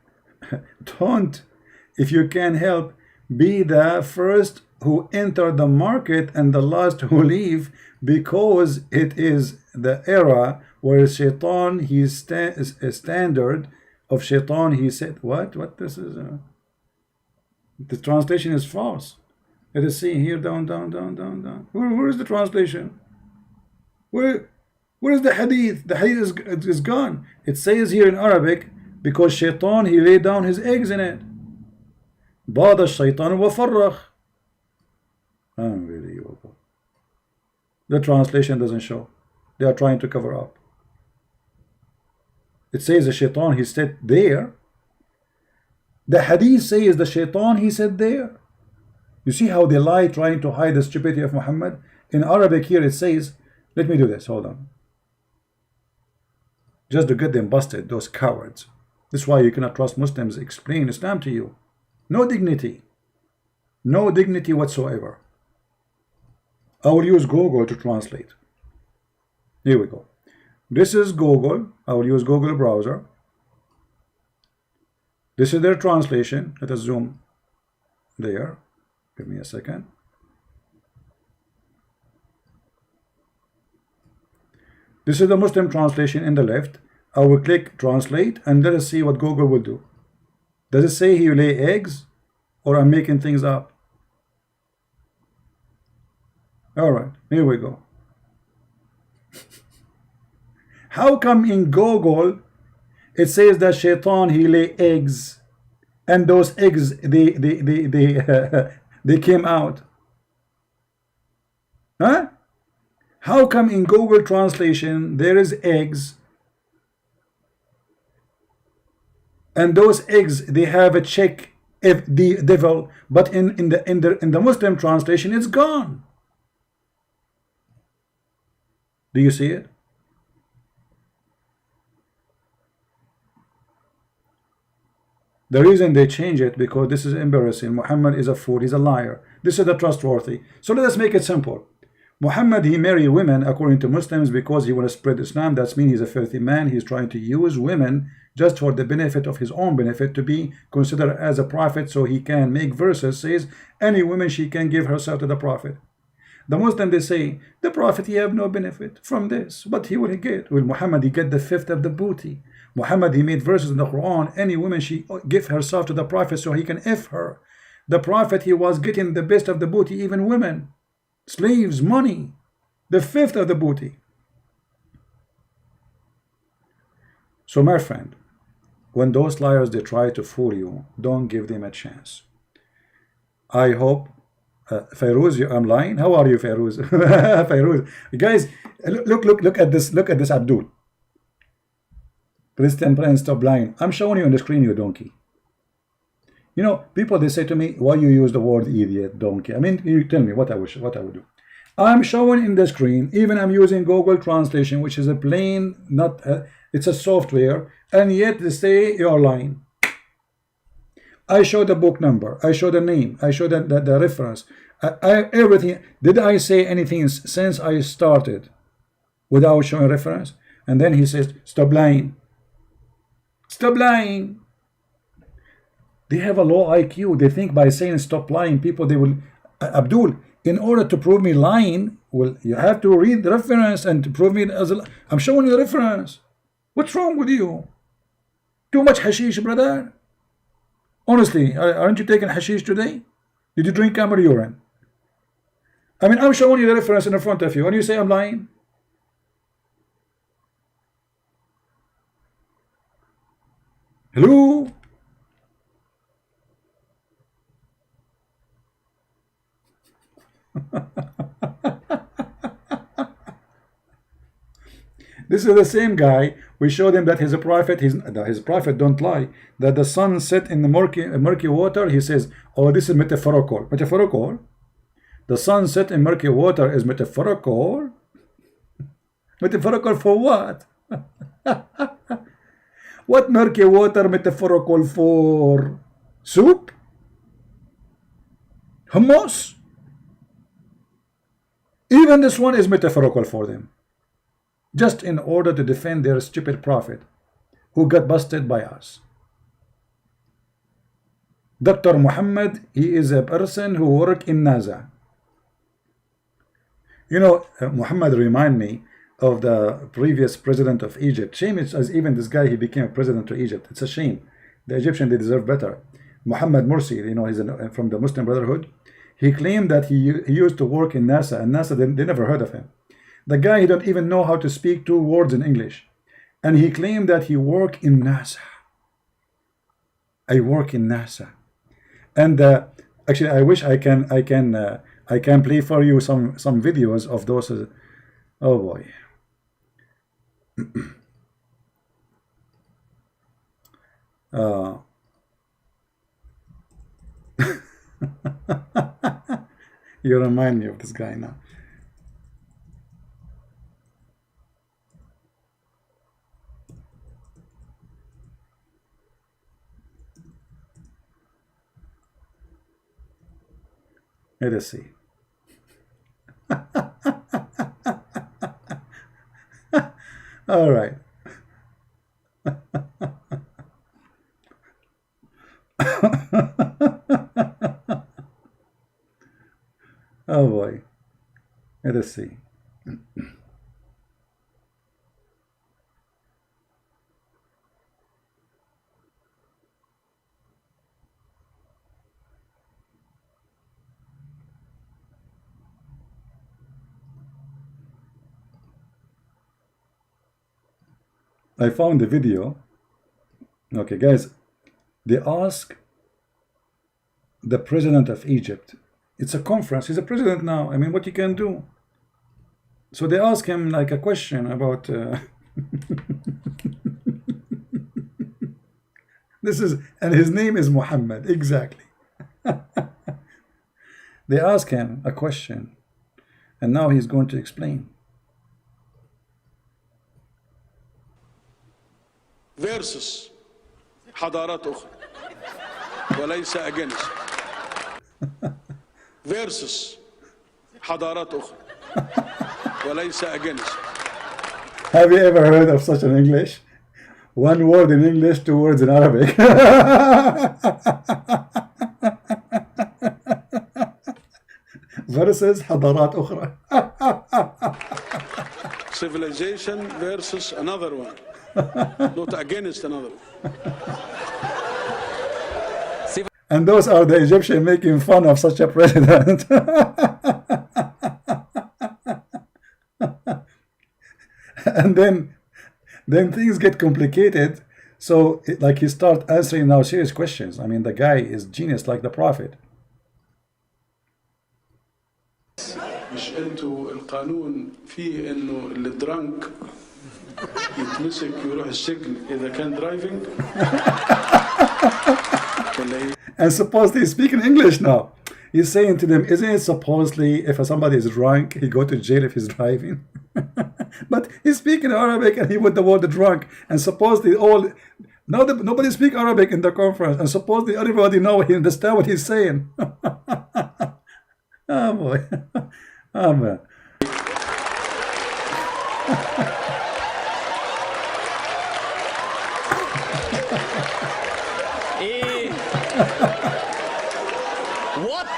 if you can help, be the first who enter the market and the last who leave, because it is the era where shaitan, his standard of shaitan, he said, what this is, the translation is false. Let us see here, down. Where is the translation? Where is the hadith? The hadith is gone. It says here in Arabic, because shaitan, he laid down his eggs in it. Bada shaitan wa farrakh. Unbelievable. The translation doesn't show. They are trying to cover up. It says the shaitan, he said there. The hadith says the shaitan, he said there. You see how they lie, trying to hide the stupidity of Muhammad? In Arabic here it says, let me do this, hold on. Just to get them busted, those cowards. This is why you cannot trust Muslims explain Islam to you. No dignity. No dignity whatsoever. I will use Google to translate. Here we go. This is Google. I will use Google browser. This is their translation. Let us zoom there. Give me a second. This is the Muslim translation in the left. I will click translate and let us see what Google will do. Does it say you lay eggs, or I'm making things up? Alright, here we go. How come in Google it says that shaitan, he lay eggs, and those eggs they came out? Huh? How come in Google translation there is eggs, and those eggs they have a check if the devil, but in the Muslim translation it's gone? Do you see it? The reason they change it, because this is embarrassing. Muhammad is a fool, he's a liar. This is the trustworthy. So let us make it simple. Muhammad, he married women according to Muslims because he want to spread Islam. That means he's a filthy man. He's trying to use women just for the benefit of his own benefit, to be considered as a prophet, so he can make verses says any woman she can give herself to the prophet. The Muslim, they say the prophet, he have no benefit from this, but he will get. Well, Muhammad, he get the fifth of the booty. Muhammad, he made verses in the Quran, any woman she give herself to the prophet so he can F her. The prophet, he was getting the best of the booty, even women, slaves, money, the fifth of the booty. So my friend, when those liars, they try to fool you, don't give them a chance. I hope Fairuz, I'm lying. How are you, Fairuz? Fairuz, guys, look at this. Look at this, Abdul. Christian Prince, stop lying. I'm showing you on the screen, you donkey. You know, people, they say to me, why you use the word idiot, donkey? I mean, you tell me what I would do. I'm showing in the screen, even I'm using Google Translation, which is a plain, not it's a software, and yet they say you're lying. I show the book number, I show the name, I show the reference, everything. Did I say anything since I started without showing reference? And then he says, stop lying. Stop lying. They have a low IQ. They think by saying stop lying, people, they will, Abdul, in order to prove me lying, well, you have to read the reference and to prove me as a, I'm showing you the reference. What's wrong with you? Too much hashish, brother. Honestly, aren't you taking hashish today? Did you drink camel urine? I mean, I'm showing you the reference in front of you, and you say I'm lying? Hello? This is the same guy. We showed him that he's a prophet. His prophet don't lie. That the sun set in the murky water. He says, oh, this is metaphorical. Metaphorical? The sun set in murky water is metaphorical? Metaphorical for what? What murky water metaphorical for? Soup? Hummus? Even this one is metaphorical for them. just in order to defend their stupid prophet who got busted by us. Dr. Muhammad, he is a person who worked in NASA. You know, Muhammad remind me of the previous president of Egypt. Shame it's as even this guy, he became a president of Egypt. It's a shame. The Egyptian, they deserve better. Muhammad Morsi, you know, he's from the Muslim Brotherhood. He claimed that he used to work in NASA, and NASA, they never heard of him. The guy, he don't even know how to speak 2 words in English. And he claimed that he worked in NASA. I work in NASA. And actually, I wish I can play for you some videos of those. Oh boy. You remind me of this guy now. Let us see. All right. Oh boy. Let us see. I found the video. Okay, guys, they ask the president of Egypt. It's a conference. He's a president now. I mean, what you can do? So they ask him like a question about this is, and his name is Muhammad, exactly. They ask him a question, and now he's going to explain. versus حضارات أخرى وليس against versus حضارات أخرى وليس against. Have you ever heard of such an English? 1 word in English, 2 words in Arabic. Versus حضارات أخرى. Civilization versus another one. Not against another. And those are the Egyptians making fun of such a president. And then things get complicated. So like he start answering now serious questions. I mean, the guy is genius like the prophet. مش انتوا القانون فيه انه اللي درانك يتمسك يروح السجن إذا كان درايفنج. And supposedly he's speaking English now. He's saying to them, isn't it supposedly if somebody is drunk, he go to jail if he's driving? But he's speaking Arabic and he put the word drunk. And supposedly nobody speak Arabic in the conference. And supposedly everybody he understand what he's saying. Oh boy. Oh man. What?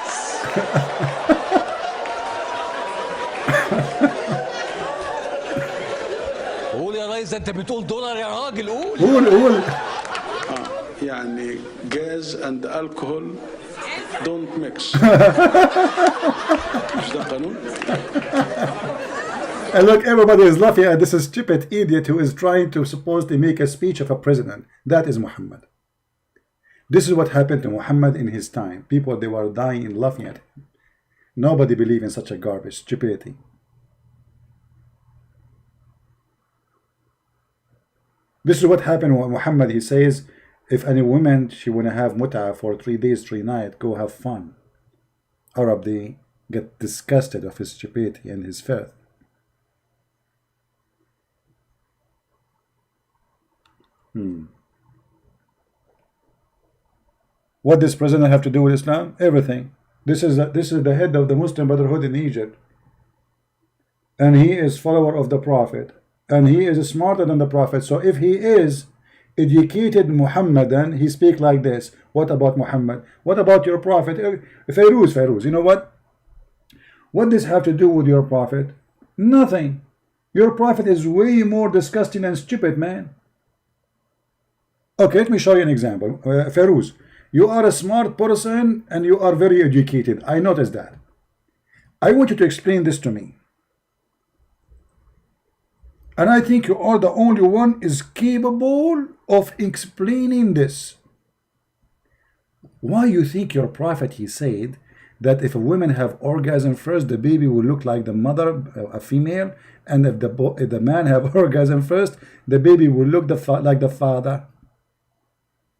قول يا ريس، انت بتقول دولار يا راجل، قول. يعني gas and alcohol don't mix. مش ده قانون؟ And look, everybody is laughing at this stupid idiot who is trying to supposedly make a speech of a president. That is Muhammad. This is what happened to Muhammad in his time. People, they were dying and laughing at him. Nobody believed in such a garbage, stupidity. This is what happened when Muhammad, he says, if any woman, she want to have mut'ah for 3 days, 3 nights, go have fun. Arab, they get disgusted of his stupidity and his filth. What does president have to do with Islam? Everything. This is the head of the Muslim Brotherhood in Egypt, and he is follower of the Prophet, and he is smarter than the Prophet. So if he is educated Muhammadan, he speak like this. What about Muhammad? What about your Prophet? Fairuz, you know what? What does this have to do with your Prophet? Nothing. Your Prophet is way more disgusting and stupid, man. Okay, let me show you an example. Fairuz, you are a smart person and you are very educated. I noticed that. I want you to explain this to me. And I think you are the only one is capable of explaining this. Why you think your Prophet, he said that if a woman have orgasm first, the baby will look like the mother, a female, and if the man have orgasm first, the baby will look like the father.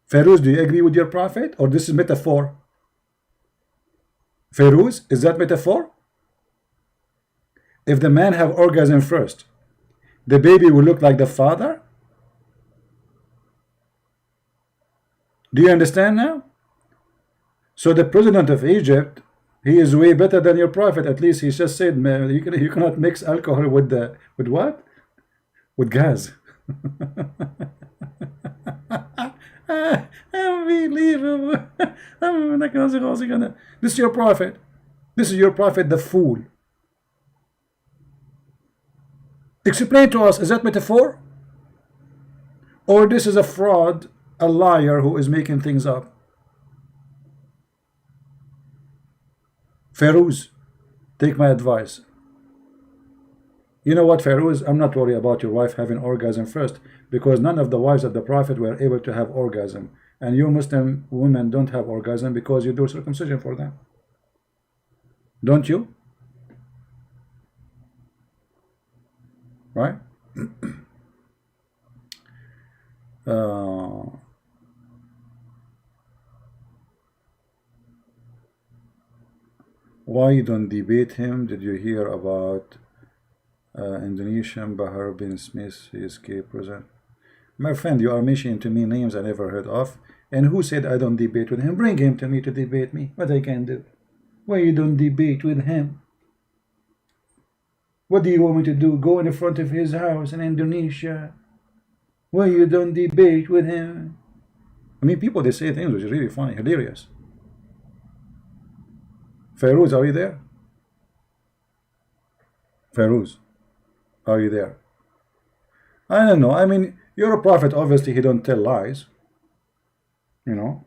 Feroz, do you agree with your Prophet, or this is metaphor? Feroz, is that metaphor? If the man have orgasm first, the baby will look like the father? Do you understand now? So the president of Egypt, he is way better than your Prophet. At least he just said, man, you cannot mix alcohol with what? With gas. Unbelievable. This is your Prophet. This is your Prophet, the fool. Explain to us, is that metaphor? Or this is a fraud, a liar who is making things up? Feroz, take my advice. You know what, Feroz? I'm not worried about your wife having orgasm first, because none of the wives of the Prophet were able to have orgasm. And you Muslim women don't have orgasm because you do circumcision for them. Don't you? Right? Why you don't debate him? Did you hear about Indonesian Bahar bin Smith? He escaped prison. My friend, you are mentioning to me names I never heard of. And who said I don't debate with him? Bring him to me to debate me. What I can do? Why you don't debate with him? What do you want me to do? Go in the front of his house in Indonesia? Why you don't debate with him? I mean, people, they say things which are really funny, hilarious. Feroz, are you there? Feroz, are you there? I don't know. I mean, you're a prophet. Obviously, he don't tell lies. You know.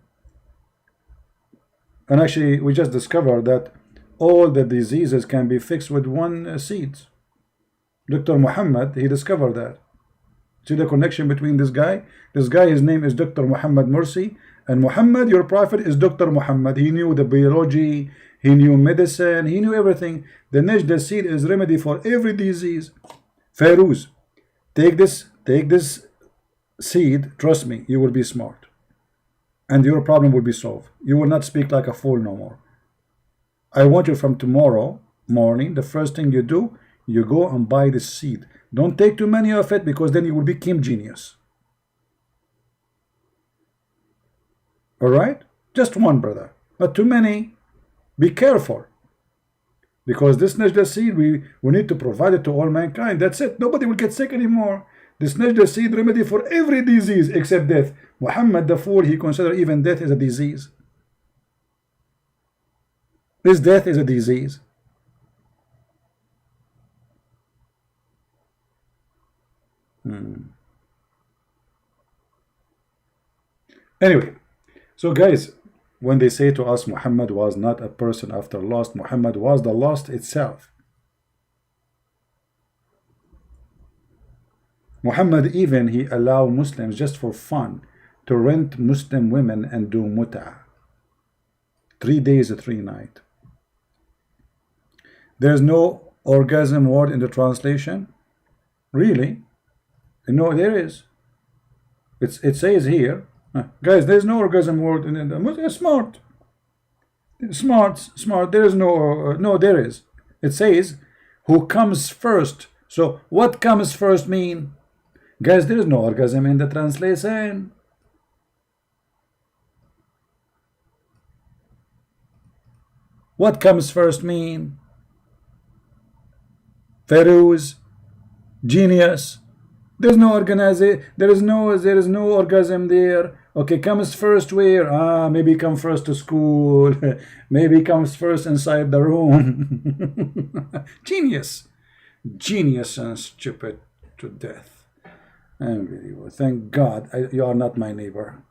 And actually, we just discovered that all the diseases can be fixed with one seed. Dr. Muhammad, he discovered that. See the connection between this guy? This guy, his name is Dr. Muhammad Mursi. And Muhammad, your prophet, is Dr. Muhammad. He knew the biology, he knew medicine, he knew everything. The Najda seed is remedy for every disease. Feroz, take this seed, trust me, you will be smart. And your problem will be solved. You will not speak like a fool no more. I want you from tomorrow morning, the first thing you do, you go and buy this seed. Don't take too many of it, because then you will become genius. Alright? Just one, brother. Not too many. Be careful. Because this Najda seed, we need to provide it to all mankind. That's it. Nobody will get sick anymore. This Najda seed remedy for every disease except death. Muhammad the fool, he considered even death is a disease. This death is a disease. Anyway, so guys, when they say to us Muhammad was not a person after lost, Muhammad was the lost itself. Muhammad even, he allowed Muslims just for fun to rent Muslim women and do mut'ah. 3 days, 3 nights. There's no orgasm word in the translation? Really? No, there is. It says here, guys, there's no orgasm word in the smart. Smart. There is no, there is. It says, who comes first. So what comes first mean? Guys, there is no orgasm in the translation. What comes first mean? Feroz, genius. There's no organization. There is no orgasm there. Okay, comes first where? Maybe come first to school. Maybe comes first inside the room. Genius, genius and stupid to death. Unbelievable. Thank God you are not my neighbor,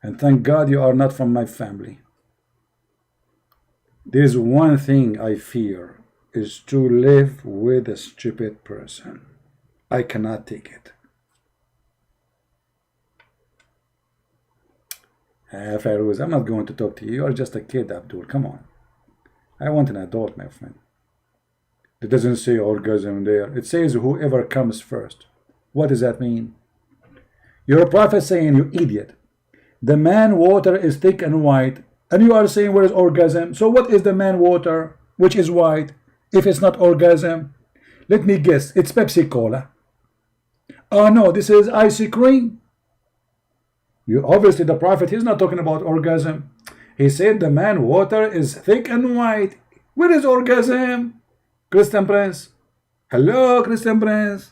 and thank God you are not from my family. There's one thing I fear is to live with a stupid person. I cannot take it. Fairuz, I'm not going to talk to you. You are just a kid, Abdul. Come on. I want an adult, my friend. It doesn't say orgasm there. It says whoever comes first. What does that mean? You're a prophet saying, you idiot, the man water is thick and white, and you are saying where is orgasm? So what is the man water, which is white, if it's not orgasm? Let me guess. It's Pepsi Cola. Oh no, this is ice cream. You obviously the prophet, he's not talking about orgasm. He said the man water is thick and white. Where is orgasm? Christian Prince. Hello, Christian Prince.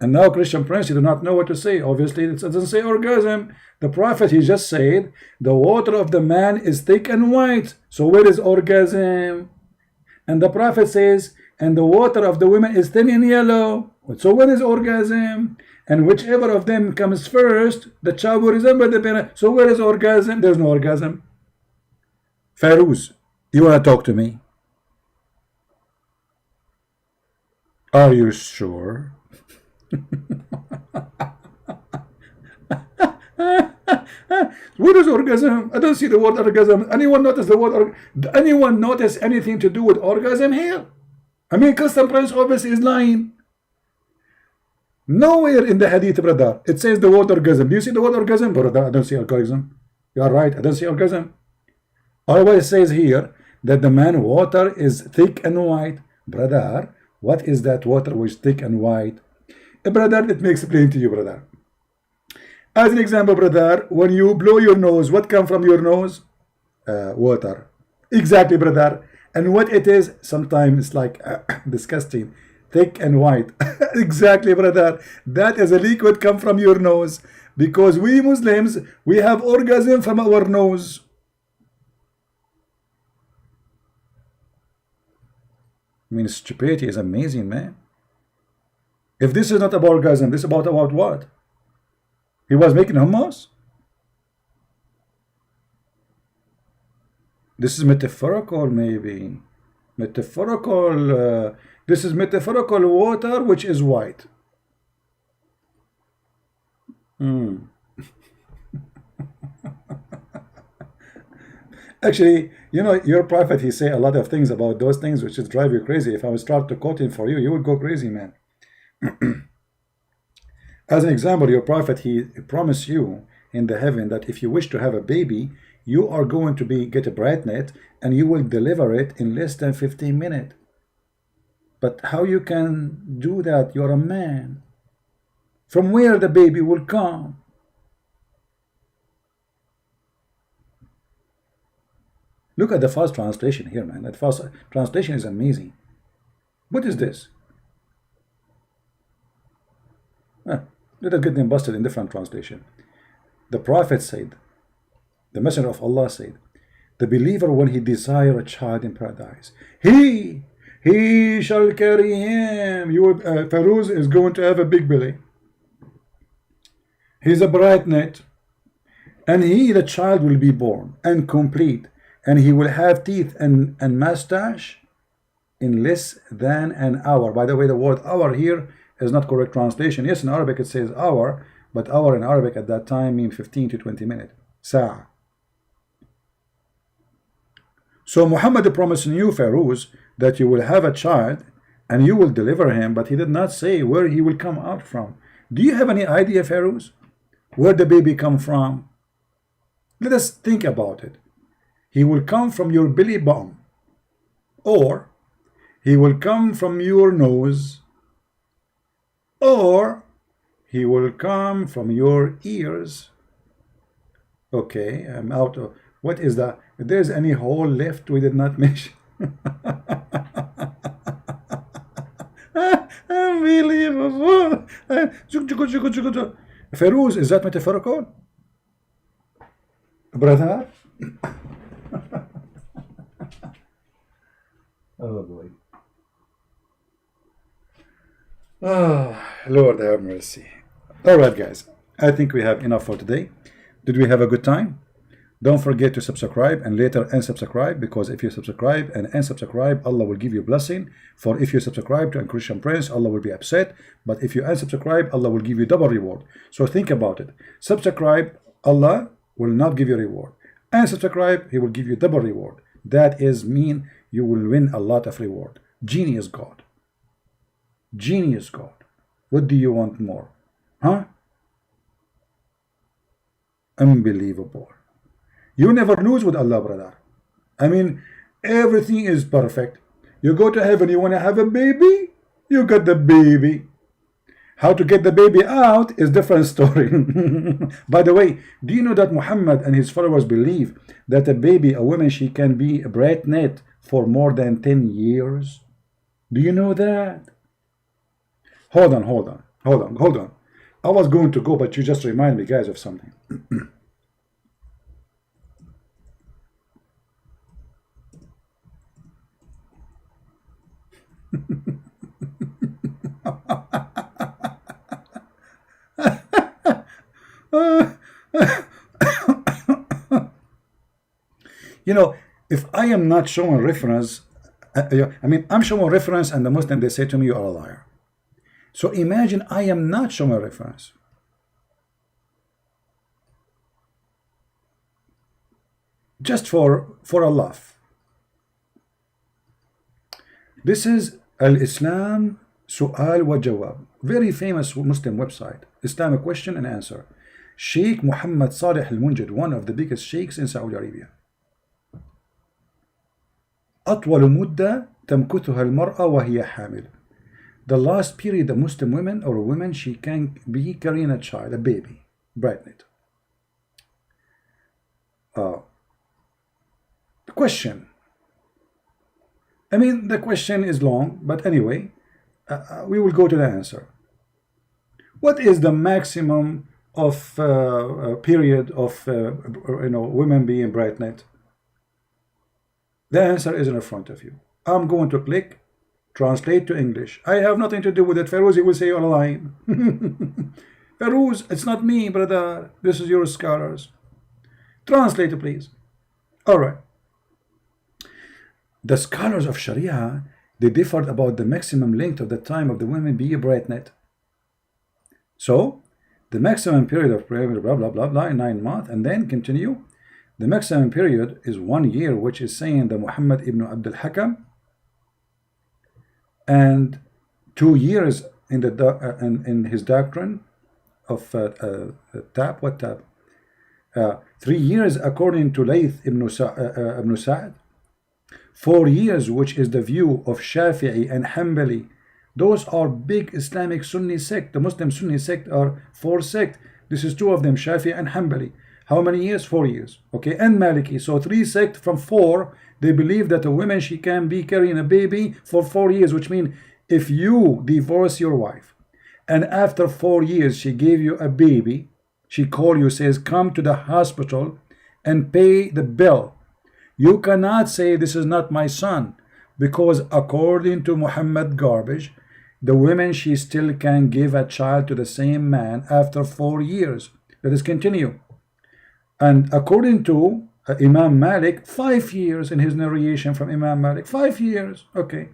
And now Christian Prince, you do not know what to say. Obviously it doesn't say orgasm. The prophet, he just said the water of the man is thick and white. So where is orgasm? And the prophet says, and the water of the women is thin and yellow. So when is orgasm? And whichever of them comes first, the child will resemble the parent. So where is orgasm? There's no orgasm. Fairuz, you want to talk to me? Are you sure? What is orgasm? I don't see the word orgasm. Anyone notice the word? Anyone notice anything to do with orgasm here? I mean, Christian Prince obviously is lying. Nowhere in the hadith, brother, it says the word orgasm. Do you see the word orgasm? Brother, I don't see orgasm. You are right, I don't see orgasm. Always says here that the man water is thick and white. Brother, what is that water which is thick and white? Brother, let me explain to you, brother. As an example, brother, when you blow your nose, what comes from your nose? Water. Exactly, brother. And what it is, sometimes it's like disgusting, thick and white. Exactly, brother. That is a liquid come from your nose. Because we Muslims, we have orgasm from our nose. I mean, stupidity is amazing, man. If this is not about orgasm, this is about what? He was making hummus? This is metaphorical, maybe. Metaphorical. This is metaphorical water, which is white. Actually, you know, your prophet, he say a lot of things about those things which would drive you crazy. If I would start to quote him for you, you would go crazy, man. As an example, your prophet, he promised you in the heaven that if you wish to have a baby, you are going to get a bride and you will deliver it in less than 15 minutes. But how you can do that? You're a man. From where the baby will come? Look at the fast translation here, man. That fast translation is amazing. What is this? Let us get them busted in different translation. The prophet said, the messenger of Allah said, the believer, when he desire a child in paradise, he shall carry him. Fairuz is going to have a big belly. He's a bright net, and the child will be born and complete, and he will have teeth and mustache in less than an hour. By the way, the word hour here is not correct translation. Yes, in Arabic it says hour, but hour in Arabic at that time means 15 to 20 minutes. Sa'a. So Muhammad promised you, Fairuz, that you will have a child and you will deliver him, but he did not say where he will come out from. Do you have any idea, Fairuz, where the baby come from? Let us think about it. He will come from your belly button, or he will come from your nose, or he will come from your ears. Okay, I'm out of... What is that? If there's any hole left we did not mention. Unbelievable. Feroz, is that metaphorical? Brother? Oh boy. Oh, Lord have mercy. Alright guys, I think we have enough for today. Did we have a good time? Don't forget to subscribe and later unsubscribe, because if you subscribe and unsubscribe, Allah will give you blessing. For if you subscribe to a Christian prince, Allah will be upset. But if you unsubscribe, Allah will give you double reward. So think about it. Subscribe, Allah will not give you reward. Unsubscribe, He will give you double reward. That is mean you will win a lot of reward. Genius God. Genius God. What do you want more? Huh? Unbelievable. You never lose with Allah, brother. I mean, everything is perfect. You go to heaven, you want to have a baby? You got the baby. How to get the baby out is different story. By the way, do you know that Muhammad and his followers believe that a baby, a woman, she can be pregnant for more than 10 years? Do you know that? Hold on. I was going to go, but you just remind me, guys, of something. You know, if I am not showing reference, I mean, I'm showing reference and the Muslim, they say to me, you are a liar. So imagine I am not showing reference. Just for a laugh. This is Al-Islam Su'al wa Jawab. Very famous Muslim website. Islamic question and answer. Sheikh Muhammad Salih al-Munjid, one of the biggest sheikhs in Saudi Arabia. أطول مدة تمكثها المرأة وهي حامل. The last period a Muslim woman or a woman, she can be carrying a child, a baby, pregnant. The question. I mean, the question is long, but anyway, we will go to the answer. What is the maximum of period of women being pregnant? The answer is in front of you. I'm going to click translate to English. I have nothing to do with it. Feroz, you will say you're lying. Feroz, it's not me, brother. This is your scholars. Translate, please. All right. The scholars of Sharia, they differed about the maximum length of the time of the women being pregnant. So, the maximum period of pregnancy, blah, blah, blah, blah, 9 months, and then continue. The maximum period is 1 year, which is saying the Muhammad ibn Abdul Hakam, and 2 years in the in his doctrine of tab. What tab? 3 years according to Layth ibn Sa'd. 4 years, which is the view of Shafi'i and Hanbali. Those are big Islamic Sunni sect. The Muslim Sunni sect are 4 sects. This is 2 of them, Shafi'i and Hanbali. How many years? 4 years. Okay, and Maliki. So 3 sects from 4. They believe that a woman, she can be carrying a baby for 4 years, which means if you divorce your wife and after 4 years she gave you a baby, she call you, says, come to the hospital and pay the bill. You cannot say this is not my son, because according to Muhammad garbage, the woman, she still can give a child to the same man after 4 years. Let us continue. And according to Imam Malik, 5 years in his narration from Imam Malik, 5 years, okay.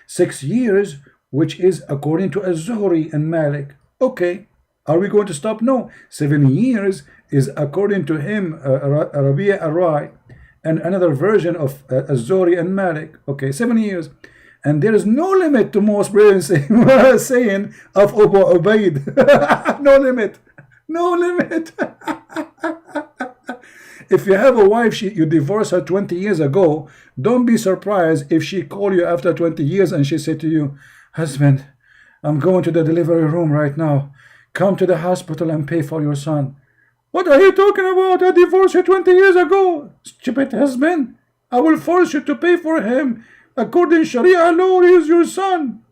6 years, which is according to Az-Zuhri and Malik, okay. Are we going to stop? No. 7 years is according to him, Rabi'a Ar-Rai, and another version of Az-Zuhri and Malik, okay, 7 years. And there is no limit to most brilliant saying of Abu Ubaid. No limit. No limit. If you have a wife, you divorced her 20 years ago, don't be surprised if she called you after 20 years and she said to you, husband, I'm going to the delivery room right now. Come to the hospital and pay for your son. What are you talking about? I divorced you 20 years ago. Stupid husband. I will force you to pay for him. According to Sharia law, he is your son.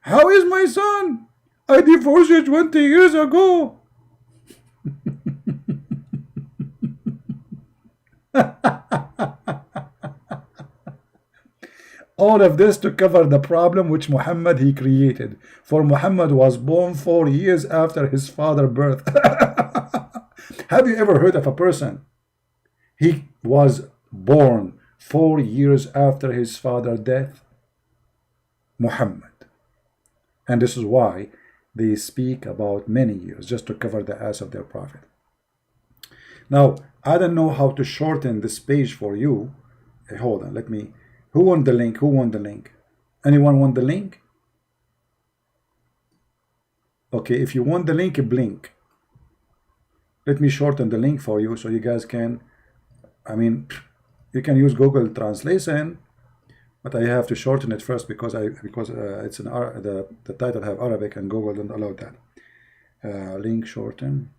How is my son? I divorced you 20 years ago. All of this to cover the problem which Muhammad he created. For Muhammad was born 4 years after his father's birth. Have you ever heard of a person? He was born 4 years after his father's death. Muhammad. And this is why they speak about many years just to cover the ass of their prophet. Now, I don't know how to shorten this page for you. Hey, hold on, let me. Who won the link? Who won the link? Anyone want the link? Okay, if you want the link, blink. Let me shorten the link for you so you guys can, I mean, you can use Google Translation, but I have to shorten it first because it's an the title have Arabic and Google don't allow that. Link shorten.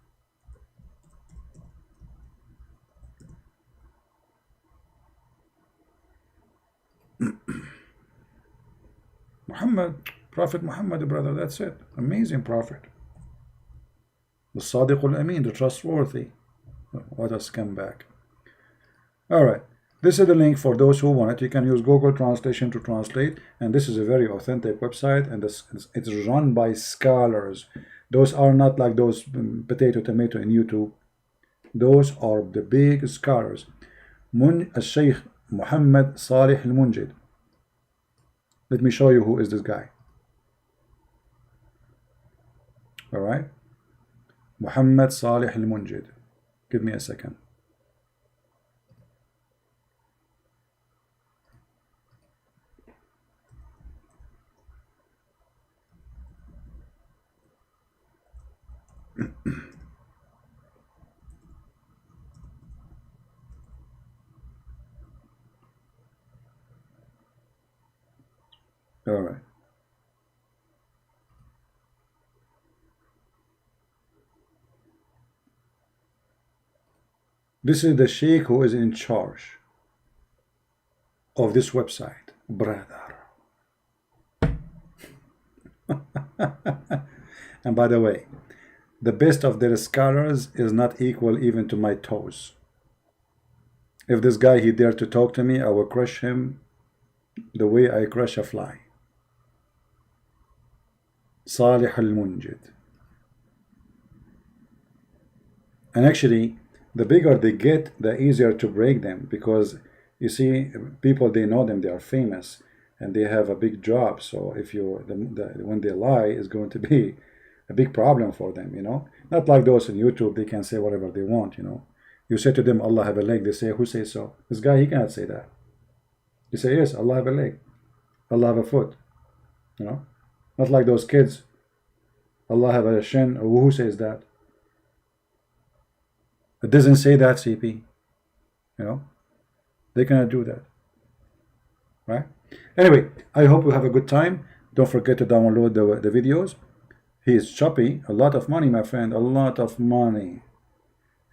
Muhammad, Prophet Muhammad, brother, that's it. Amazing prophet. The Sadiq al-Amin, the trustworthy. What a scumbag. Alright, this is the link for those who want it. You can use Google Translation to translate, and this is a very authentic website, and it's run by scholars. Those are not like those potato tomato in YouTube. Those are the big scholars. Sheikh Muhammad Salih al-Munjid. Let me show you who is this guy. Alright. Muhammad Salih al-Munjid. Give me a second. All right. This is the sheikh who is in charge of this website, brother. And by the way, the best of their scholars is not equal even to my toes. If this guy he dared to talk to me, I will crush him the way I crush a fly. Salih al-Munjid. And actually, the bigger they get, the easier to break them, because you see, people, they know them, they are famous, and they have a big job. So if you, when they lie, is going to be a big problem for them, you know. Not like those on YouTube, they can say whatever they want, you know. You say to them, Allah have a leg, they say, who says so? This guy, he cannot say that. You say, yes, Allah have a leg, Allah have a foot, you know. Not like those kids, Allah have a shin, who says that? It doesn't say that, CP. You know, they cannot do that, right? Anyway, I hope you have a good time. Don't forget to download the videos. He is choppy. A lot of money, my friend. A lot of money.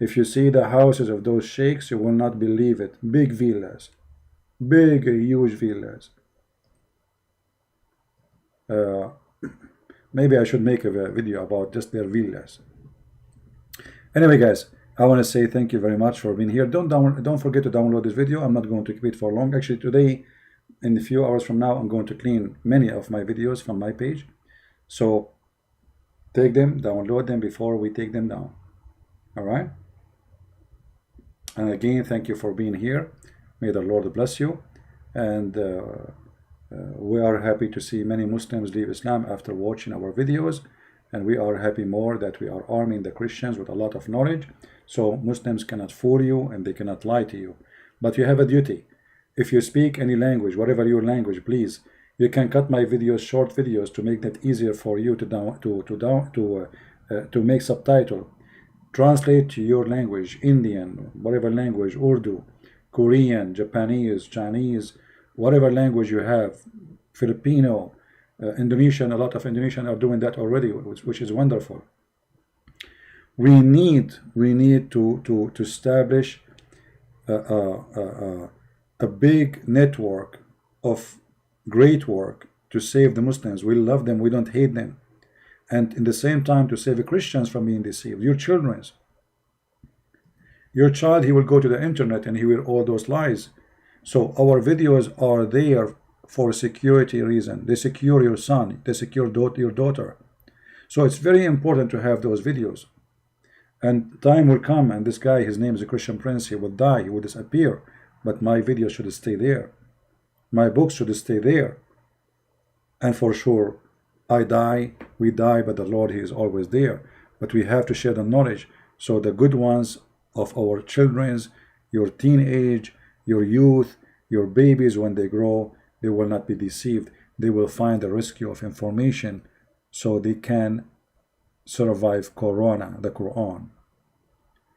If you see the houses of those sheikhs, you will not believe it. Big villas. Big, huge villas. Maybe I should make a video about just their villas. Anyway, guys, I want to say thank you very much for being here. Don't forget to download this video. I'm not going to keep it for long. Actually, today, in a few hours from now, I'm going to clean many of my videos from my page. So take them, download them before we take them down. All right? And again, thank you for being here. May the Lord bless you. And we are happy to see many Muslims leave Islam after watching our videos. And we are happy more that we are arming the Christians with a lot of knowledge. So Muslims cannot fool you and they cannot lie to you. But you have a duty. If you speak any language, whatever your language, please, you can cut my videos, short videos, to make that easier for you to make subtitle. Translate to your language, Indian, whatever language, Urdu, Korean, Japanese, Chinese, whatever language you have, Filipino, Indonesian. A lot of Indonesian are doing that already, which is wonderful. We need to establish a big network of great work to save the Muslims. We love them, we don't hate them, and in the same time to save the Christians from being deceived. Your children's. Your child, he will go to the internet and he will all those lies. So our videos are there for security reason. They secure your son. They secure your daughter. So it's very important to have those videos. And time will come, and this guy, his name is a Christian Prince, he will die, he will disappear. But my video should stay there. My books should stay there. And for sure, I die, we die, but the Lord, he is always there. But we have to share the knowledge. So the good ones of our children's, your teenage, your youth, your babies, when they grow, they will not be deceived. They will find the rescue of information so they can survive Corona, the Quran.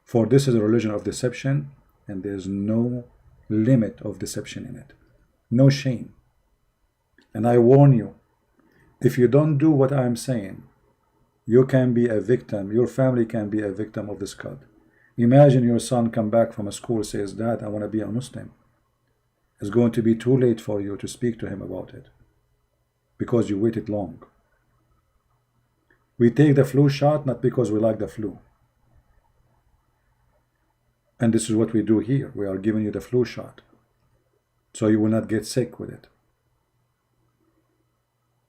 For this is a religion of deception, and there's no limit of deception in it. No shame. And I warn you, if you don't do what I'm saying, you can be a victim, your family can be a victim of this cult. Imagine your son come back from a school, says, Dad, I want to be a Muslim. It's going to be too late for you to speak to him about it because you waited long. We take the flu shot not because we like the flu. And this is what we do here. We are giving you the flu shot so you will not get sick with it.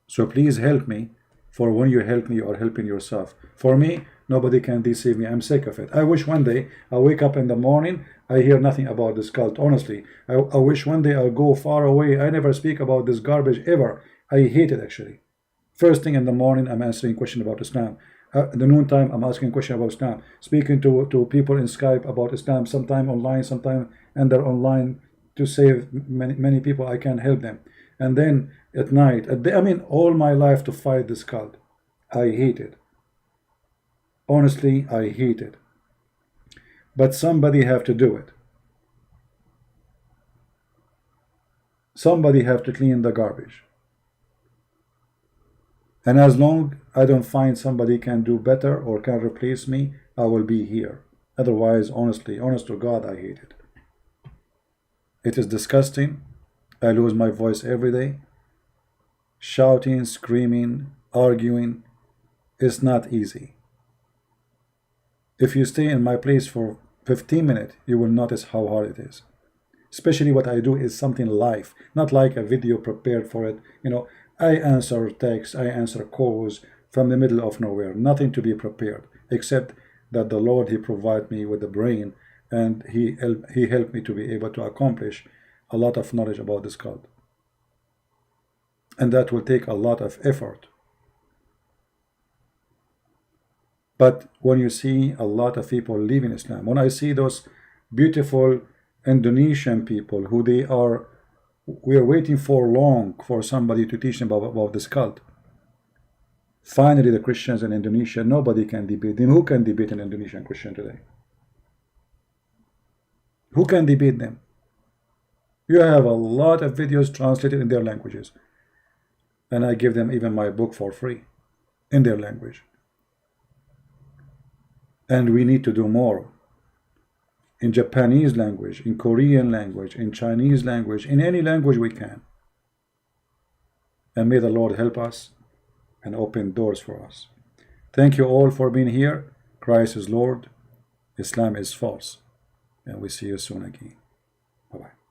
So please help me, for when you help me, you are helping yourself. For me, nobody can deceive me. I'm sick of it. I wish one day I wake up in the morning, I hear nothing about this cult. Honestly, I wish one day I'll go far away. I never speak about this garbage ever. I hate it actually. First thing in the morning, I'm answering questions about Islam. At the noontime, I'm asking questions about Islam. Speaking to people in Skype about Islam, sometime online, sometime and they're online to save many people. I can help them. And then at night, I mean, all my life to fight this cult. I hate it. Honestly, I hate it. But somebody have to do it. Somebody have to clean the garbage. And as long I don't find somebody can do better or can replace me, I will be here. Otherwise, honestly, honest to God, I hate it. It is disgusting. I lose my voice every day. Shouting, screaming, arguing. It's not easy. If you stay in my place for 15 minutes, you will notice how hard it is. Especially what I do is something live, not like a video prepared for it. You know, I answer texts, I answer calls from the middle of nowhere, nothing to be prepared, except that the Lord, he provided me with the brain, and he helped me to be able to accomplish a lot of knowledge about this cult. And that will take a lot of effort. But when you see a lot of people leaving Islam, when I see those beautiful Indonesian people who we are waiting for long for somebody to teach them about this cult. Finally, the Christians in Indonesia, nobody can debate them. Who can debate an Indonesian Christian today? Who can debate them? You have a lot of videos translated in their languages. And I give them even my book for free in their language. And we need to do more. In Japanese language, in Korean language, in Chinese language, in any language we can. And may the Lord help us and open doors for us. Thank you all for being here. Christ is Lord. Islam is false. And we see you soon again. Bye-bye.